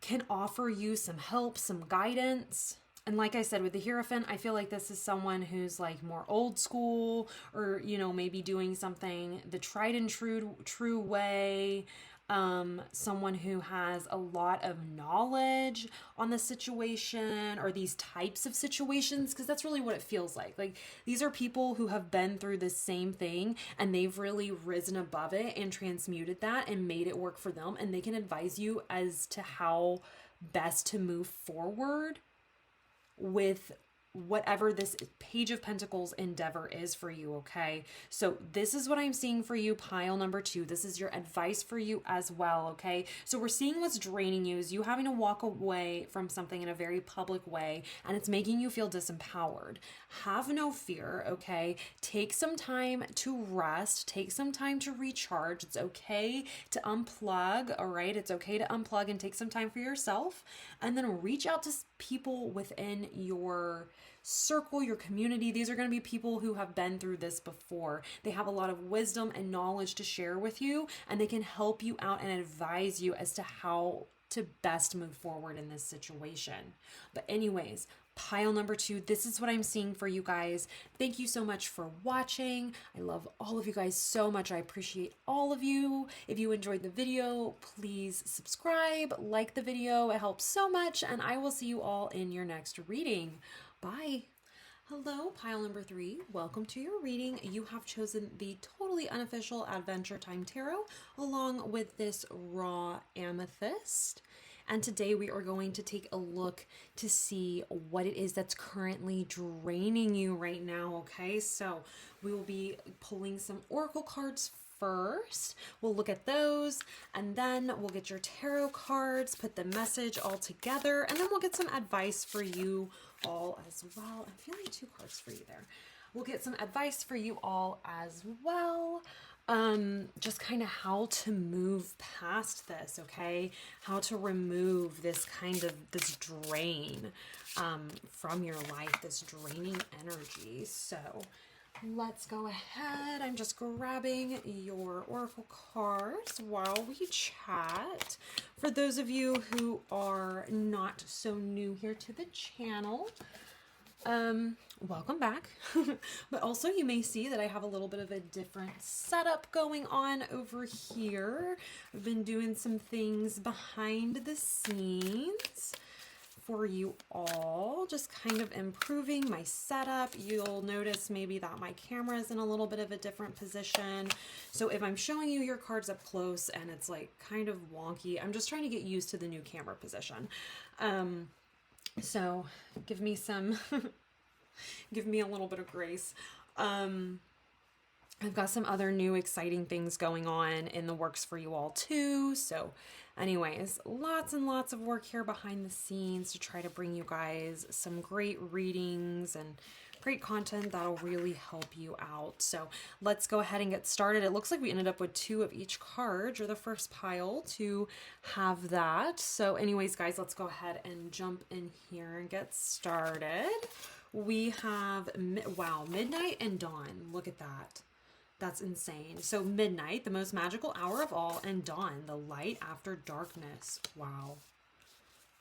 can offer you some help, some guidance. And like I said, with the Hierophant, I feel like this is someone who's like more old school, or, maybe doing something the tried and true way. Someone who has a lot of knowledge on the situation or these types of situations, because that's really what it feels like. Like, these are people who have been through the same thing, and they've really risen above it and transmuted that and made it work for them. And they can advise you as to how best to move forward with whatever this Page of Pentacles endeavor is for you, okay? So this is what I'm seeing for you, pile number 2. This is your advice for you as well, okay? So we're seeing what's draining you is you having to walk away from something in a very public way, and it's making you feel disempowered. Have no fear, okay? Take some time to rest. Take some time to recharge. It's okay to unplug, all right? It's okay to unplug and take some time for yourself, and then reach out to people within your circle, your community. These are going to be people who have been through this before. They have a lot of wisdom and knowledge to share with you, and they can help you out and advise you as to how to best move forward in this situation. But anyways, pile number 2, this is what I'm seeing for you guys. Thank you so much for watching. I love all of you guys so much. I appreciate all of you. If you enjoyed the video, please subscribe, like the video. It helps so much, and I will see you all in your next reading. Bye. Hello, pile number 3. Welcome to your reading. You have chosen the totally unofficial Adventure Time Tarot along with this raw amethyst. And today we are going to take a look to see what it is that's currently draining you right now, okay? So we will be pulling some oracle cards first. We'll look at those, and then we'll get your tarot cards, put the message all together, and then we'll get some advice for you all as well. I'm feeling 2 cards for you there. We'll get some advice for you all as well. Just kind of how to move past this, okay? How to remove this this drain from your life, this draining energy. So let's go ahead. I'm just grabbing your oracle cards while we chat. For those of you who are not so new here to the channel, welcome back. But also you may see that I have a little bit of a different setup going on over here. I've been doing some things behind the scenes for you all, just kind of improving my setup. You'll notice maybe that my camera is in a little bit of a different position. So if I'm showing you your cards up close and it's like kind of wonky, I'm just trying to get used to the new camera position. So give me some, give me a little bit of grace. I've got some other new exciting things going on in the works for you all too. So anyways, lots and lots of work here behind the scenes to try to bring you guys some great readings and great content that'll really help you out. So let's go ahead and get started. It looks like we ended up with 2 of each card. You're the first pile to have that. So anyways, guys, let's go ahead and jump in here and get started. We have, wow, midnight and dawn. Look at that. That's insane. So midnight, the most magical hour of all, and dawn, the light after darkness. Wow.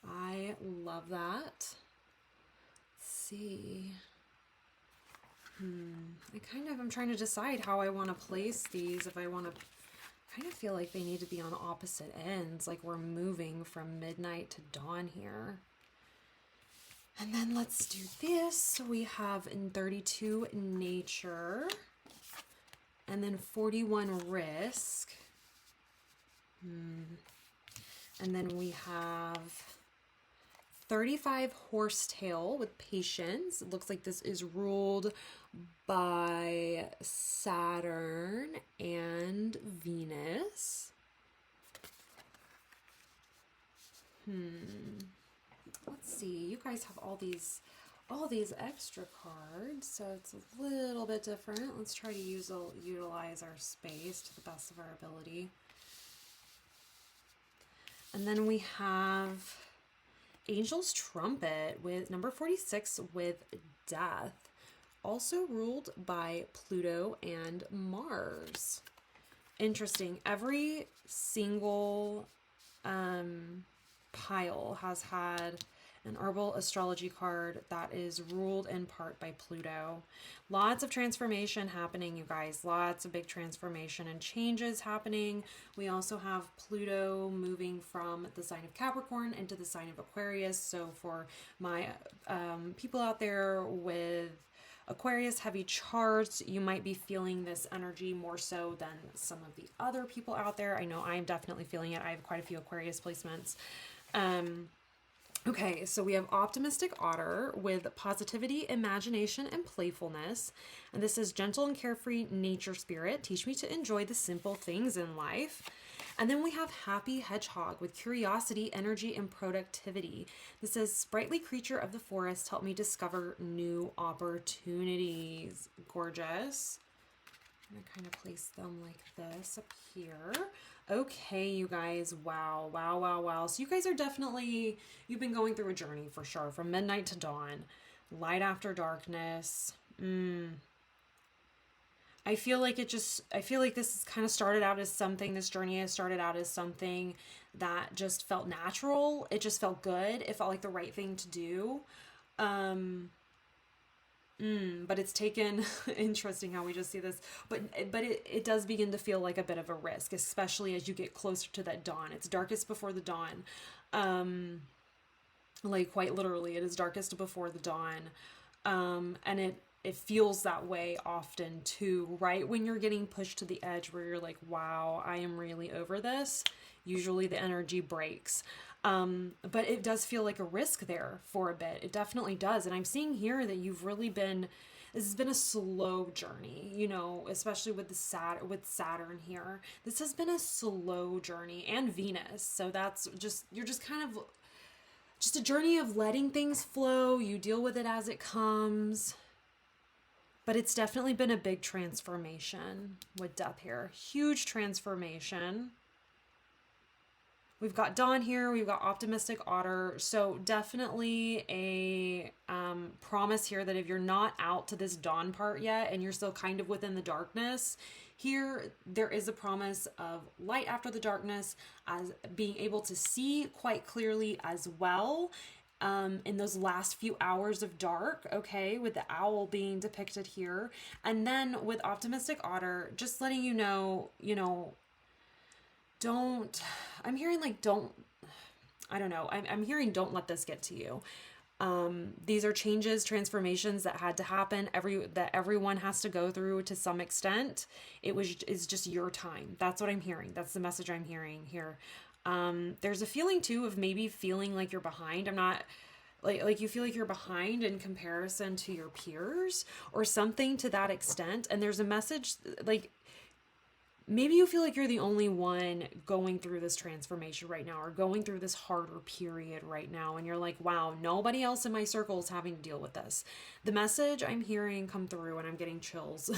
I love that. Let's see. I'm trying to decide how I want to place these. If I want to, kind of feel like they need to be on opposite ends, like we're moving from midnight to dawn here. And then let's do this. We have in 32 nature. And then 41 risk. And then we have 35 horsetail with patience. It looks like this is ruled by Saturn and Venus. Let's see. You guys have all these extra cards, so it's a little bit different. Let's try to utilize our space to the best of our ability. And then we have Angel's Trumpet with number 46 with death, also ruled by Pluto and Mars. Interesting. Every single pile has had an herbal astrology card that is ruled in part by Pluto. Lots of transformation happening, you guys. Lots of big transformation and changes happening. We also have Pluto moving from the sign of Capricorn into the sign of Aquarius. So for my people out there with Aquarius heavy charts, you might be feeling this energy more so than some of the other people out there. I know I'm definitely feeling it. I have quite a few Aquarius placements. Okay, so we have Optimistic Otter with positivity, imagination, and playfulness. And this is gentle and carefree nature spirit. Teach me to enjoy the simple things in life. And then we have Happy Hedgehog with curiosity, energy, and productivity. This says sprightly creature of the forest. Help me discover new opportunities. Gorgeous. I'm going to kind of place them like this up here. Okay, you guys. Wow, wow, wow, wow. So you guys are definitely, you've been going through a journey for sure. From midnight to dawn. Light after darkness. I feel like this has kind of started out as something, this journey has started out as something that just felt natural. It just felt good. It felt like the right thing to do. But it's taken, interesting how we just see this, but it does begin to feel like a bit of a risk, especially as you get closer to that dawn. It's darkest before the dawn. Like quite literally, it is darkest before the dawn. And it feels that way often too, right? When you're getting pushed to the edge where you're like, wow, I am really over this. Usually the energy breaks. But it does feel like a risk there for a bit. It definitely does. And I'm seeing here that you've really been, this has been a slow journey, you know, especially with with Saturn here. This has been a slow journey, and Venus. So that's just, you're just kind of just a journey of letting things flow. You deal with it as it comes. But it's definitely been a big transformation with Death here. Huge transformation. We've got Dawn here. We've got Optimistic Otter. So definitely a promise here that if you're not out to this dawn part yet and you're still kind of within the darkness, here there is a promise of light after the darkness, as being able to see quite clearly as well. In those last few hours of dark, okay, with the owl being depicted here. And then with Optimistic Otter, just letting you know, I'm hearing like, I'm hearing don't let this get to you. These are changes, transformations that had to happen, that everyone has to go through to some extent. It's just your time. That's what I'm hearing. That's the message I'm hearing here. There's a feeling too of maybe feeling like you're behind. I'm not like you feel like you're behind in comparison to your peers or something to that extent. And there's a message like, maybe you feel like you're the only one going through this transformation right now, or going through this harder period right now. And you're like, wow, nobody else in my circle is having to deal with this. The message I'm hearing come through, and I'm getting chills,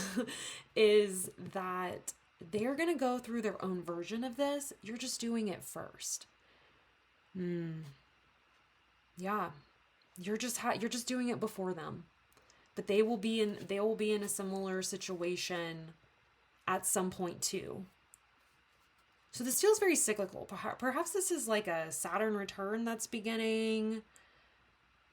is that they're going to go through their own version of this. You're just doing it first. Yeah. You're just doing it before them. But they will be in a similar situation at some point too. So this feels very cyclical. Perhaps this is like a Saturn return that's beginning.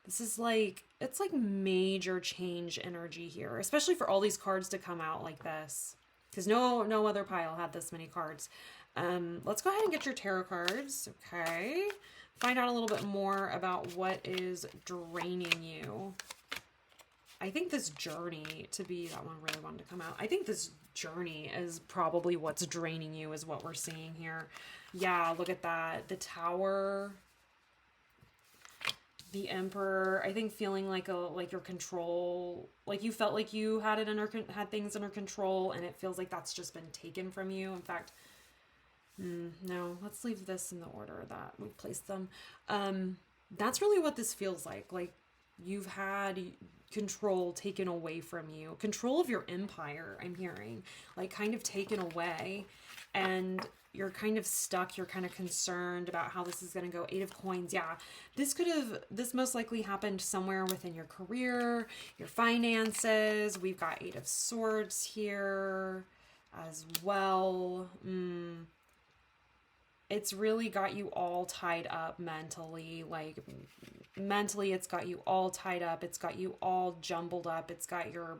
This is like, it's like major change energy here, especially for all these cards to come out like this. Because no other pile had this many cards. Let's go ahead and get your tarot cards. Okay. Find out a little bit more about what is draining you. I think this journey, that one really wanted to come out. I think this journey is probably what's draining you, is what we're seeing here. Yeah, look at that. The Tower, the Emperor. I think feeling like your control, like you felt like you had things under control, and it feels like that's just been taken from you. In fact, no, let's leave this in the order that we placed them. That's really what this feels like. Like you've had control taken away from you. Control of your empire, I'm hearing. Like kind of taken away. And you're kind of stuck. You're kind of concerned about how this is going to go. 8 of Coins. Yeah. This most likely happened somewhere within your career, your finances. We've got 8 of Swords here as well. It's really got you all tied up mentally. Like mentally, it's got you all tied up. It's got you all jumbled up. It's got your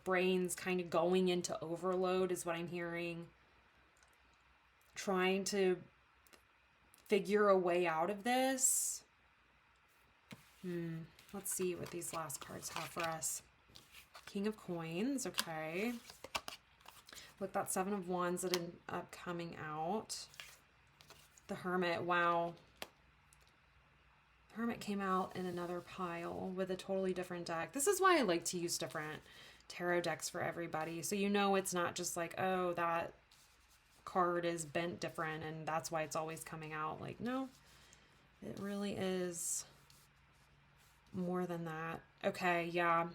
brains kind of going into overload is what I'm hearing. Trying to figure a way out of this. Let's see what these last cards have for us. King of Coins. Okay. Look, that 7 of Wands that ended up coming out. The Hermit, wow. Hermit came out in another pile with a totally different deck. This is why I like to use different tarot decks for everybody. So you know it's not just like, oh, that card is bent different and that's why it's always coming out. Like, no, it really is more than that. Okay, yeah.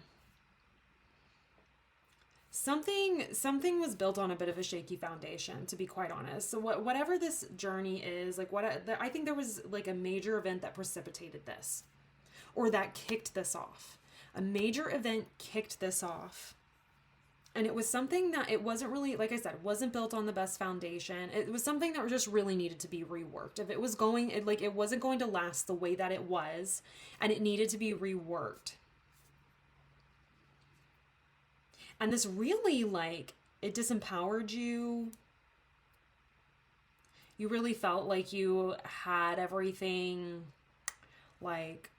Something was built on a bit of a shaky foundation, to be quite honest. So whatever this journey is, like I think there was like a major event that precipitated this, or that kicked this off. A major event kicked this off. And it was something that it wasn't really, like I said, it wasn't built on the best foundation. It was something that just really needed to be reworked. If it was going, it wasn't going to last the way that it was, and it needed to be reworked. And this really, like, it disempowered you. You really felt like you had everything, like,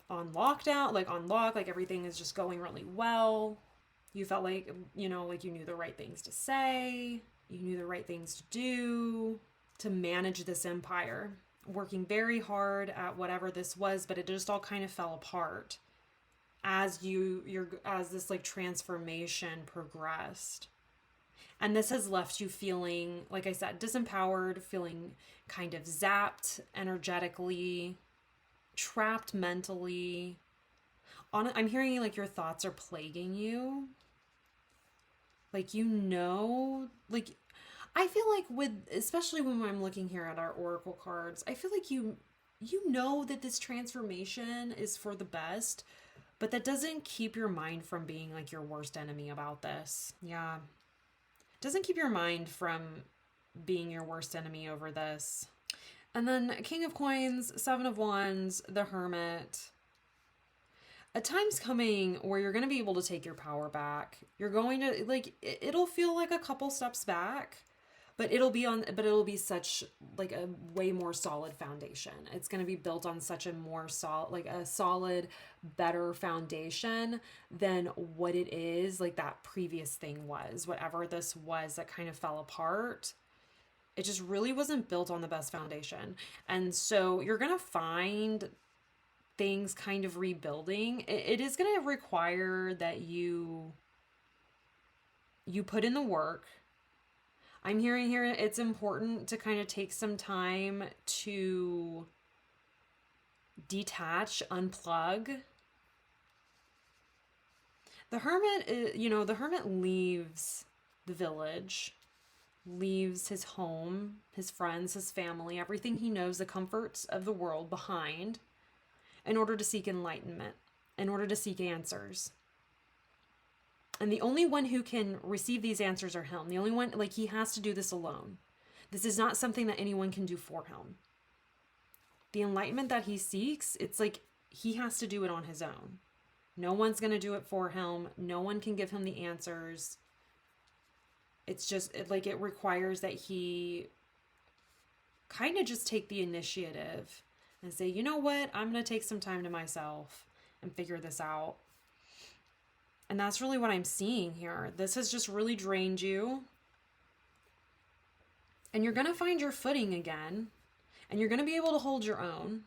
on lockdown, like on lock, like everything is just going really well. You felt like, you know, like you knew the right things to say, you knew the right things to do to manage this empire, working very hard at whatever this was, but it just all kind of fell apart as as this like transformation progressed. And this has left you feeling, like I said, disempowered, feeling kind of zapped energetically, trapped mentally. I'm hearing like your thoughts are plaguing you. Like, you know, like, I feel like especially when I'm looking here at our oracle cards, I feel like you know that this transformation is for the best, but that doesn't keep your mind from being like your worst enemy about this. Yeah. Doesn't keep your mind from being your worst enemy over this. And then King of Coins, Seven of Wands, the Hermit. A time's coming where you're going to be able to take your power back. You're going to, like, it'll feel like a couple steps back, but it'll be such like a way more solid foundation. It's going to be built on such a more solid, like a solid, better foundation than what it is, like that previous thing was, whatever this was that kind of fell apart. It just really wasn't built on the best foundation. And so you're going to find things kind of rebuilding. It is going to require that you put in the work. I'm hearing here it's important to kind of take some time to detach, unplug. The Hermit, you know, the Hermit leaves the village, leaves his home, his friends, his family, everything he knows, the comforts of the world behind, in order to seek enlightenment, in order to seek answers. And the only one who can receive these answers are him. The only one, like, he has to do this alone. This is not something that anyone can do for him. The enlightenment that he seeks, it's like he has to do it on his own. No one's going to do it for him. No one can give him the answers. It's just, it requires that he kind of just take the initiative and say, you know what, I'm going to take some time to myself and figure this out. And that's really what I'm seeing here. This has just really drained you. And you're going to find your footing again. And you're going to be able to hold your own.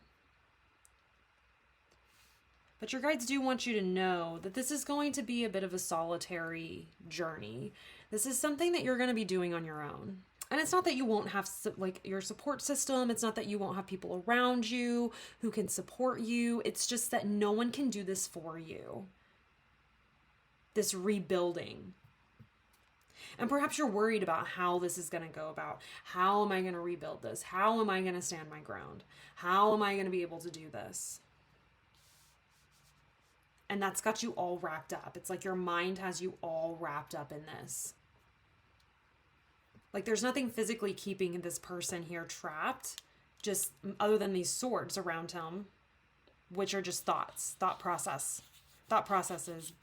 But your guides do want you to know that this is going to be a bit of a solitary journey. This is something that you're going to be doing on your own. And it's not that you won't have like your support system. It's not that you won't have people around you who can support you. It's just that no one can do this for you. This rebuilding. And perhaps you're worried about how this is going to go about. How am I going to rebuild this? How am I going to stand my ground? How am I going to be able to do this? And that's got you all wrapped up. It's like your mind has you all wrapped up in this. Like, there's nothing physically keeping this person here trapped, just other than these swords around him, which are just thoughts, thought processes,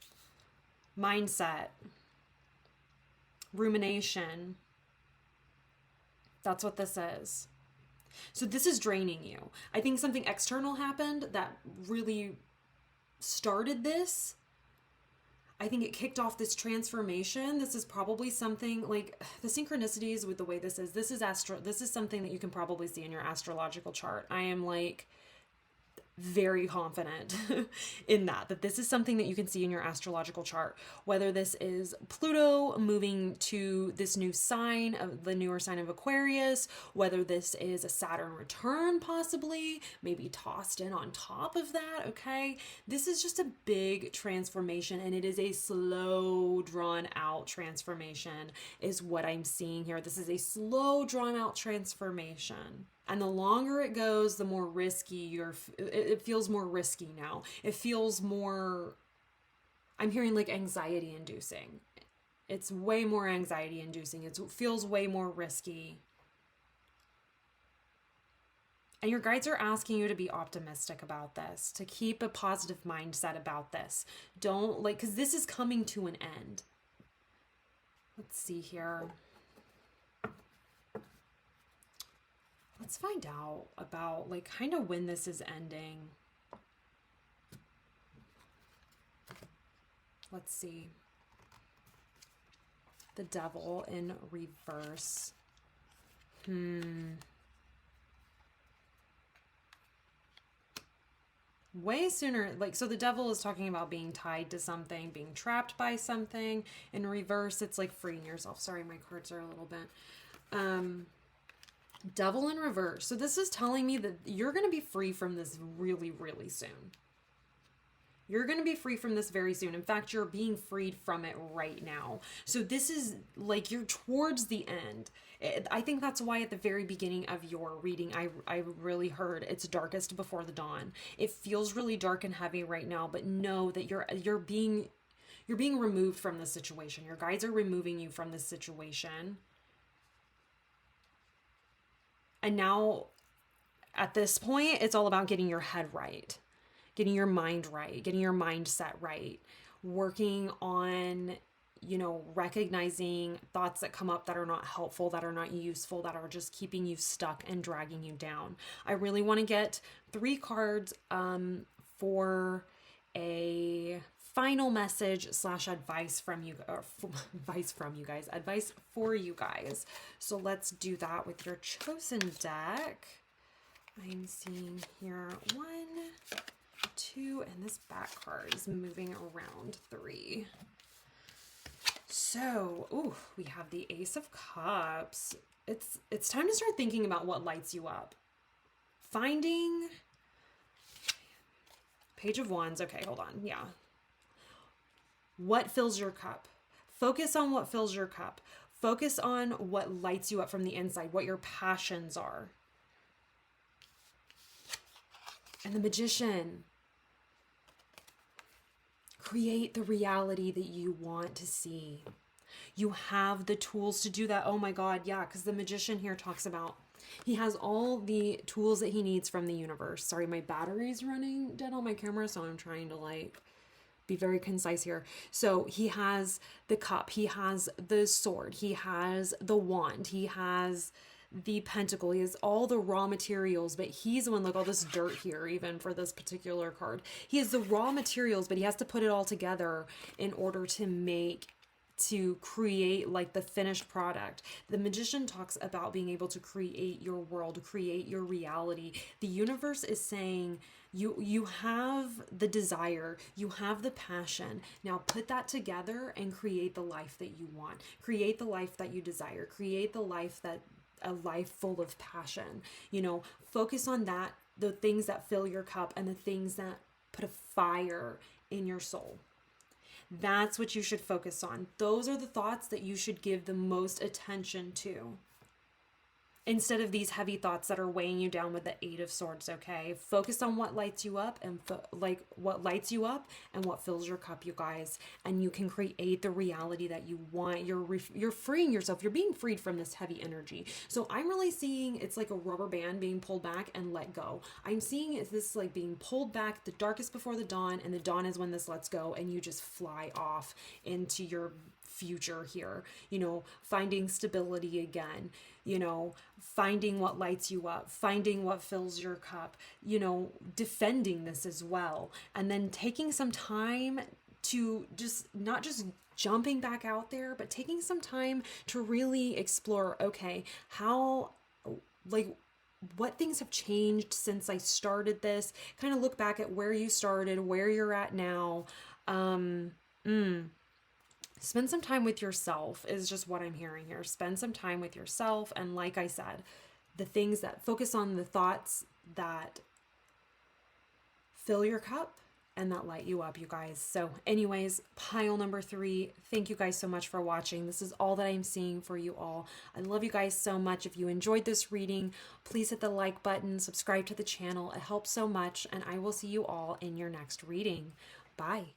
mindset, rumination. That's what this is. So this is draining you. I think something external happened that really started this. I think it kicked off this transformation. This is probably something like the synchronicities with the way this is. This is something that you can probably see in your astrological chart. I am like very confident in that this is something that you can see in your astrological chart, whether this is Pluto moving to this new sign of the newer sign of Aquarius, whether this is a Saturn return, possibly maybe tossed in on top of that. Okay, this is just a big transformation, and it is a slow, drawn out transformation is what I'm seeing here. This is a slow, drawn out transformation. And the longer it goes, the more risky it feels more risky now. It feels more, I'm hearing like anxiety inducing. It's way more anxiety inducing. It feels way more risky. And your guides are asking you to be optimistic about this, to keep a positive mindset about this. Don't because this is coming to an end. Let's see here. Let's find out about kind of when this is ending. Let's see. The Devil in reverse. Way sooner, like, so the Devil is talking about being tied to something, being trapped by something. In reverse, it's like freeing yourself. Sorry, my cards are a little bent. Devil in reverse. So this is telling me that you're going to be free from this really, really soon. You're going to be free from this very soon. In fact, you're being freed from it right now. So this is like you're towards the end. I think that's why at the very beginning of your reading, I really heard it's darkest before the dawn. It feels really dark and heavy right now, but know that you're being removed from this situation. Your guides are removing you from this situation. And now at this point, it's all about getting your head right. Getting your mind right, getting your mindset right, working on, recognizing thoughts that come up that are not helpful, that are not useful, that are just keeping you stuck and dragging you down. I really want to get 3 cards for a final message / advice from you, or advice for you guys. So let's do that with your chosen deck. I'm seeing here 1, 2, and this back card is moving around 3. So, we have the Ace of Cups. It's time to start thinking about what lights you up. Finding Page of Wands. Okay, hold on. Yeah. What fills your cup? Focus on what fills your cup. Focus on what lights you up from the inside, what your passions are. And the Magician. Create the reality that you want to see. You have the tools to do that. Oh my God, yeah, because the Magician here talks about he has all the tools that he needs from the universe. Sorry, my battery's running dead on my camera, so I'm trying to be very concise here. So he has the cup, he has the sword, he has the wand, he has the pentacle, he has all the raw materials, but he's the one, all this dirt here, even for this particular card. He has the raw materials, but he has to put it all together in order to create the finished product. The Magician talks about being able to create your world, create your reality. The universe is saying, you have the desire, you have the passion. Now put that together and create the life that you want. Create the life that you desire. Create the life a life full of passion. Focus on that, the things that fill your cup and the things that put a fire in your soul. That's what you should focus on. Those are the thoughts that you should give the most attention to, instead of these heavy thoughts that are weighing you down with the 8 of Swords. Okay, focus on what lights you up and what lights you up and what fills your cup, you guys, and you can create the reality that you want. You're freeing yourself. You're being freed from this heavy energy. So I'm really seeing it's like a rubber band being pulled back and let go. I'm seeing it's this being pulled back, the darkest before the dawn, and the dawn is when this lets go and you just fly off into your future here, finding stability again, finding what lights you up, finding what fills your cup, defending this as well. And then taking some time to not just jumping back out there, but taking some time to really explore, okay, how, what things have changed since I started this, kind of look back at where you started, where you're at now. Spend some time with yourself is just what I'm hearing here. Spend some time with yourself. And like I said, the things that focus on the thoughts that fill your cup and that light you up, you guys. So anyways, pile number 3. Thank you guys so much for watching. This is all that I'm seeing for you all. I love you guys so much. If you enjoyed this reading, please hit the like button, subscribe to the channel. It helps so much. And I will see you all in your next reading. Bye.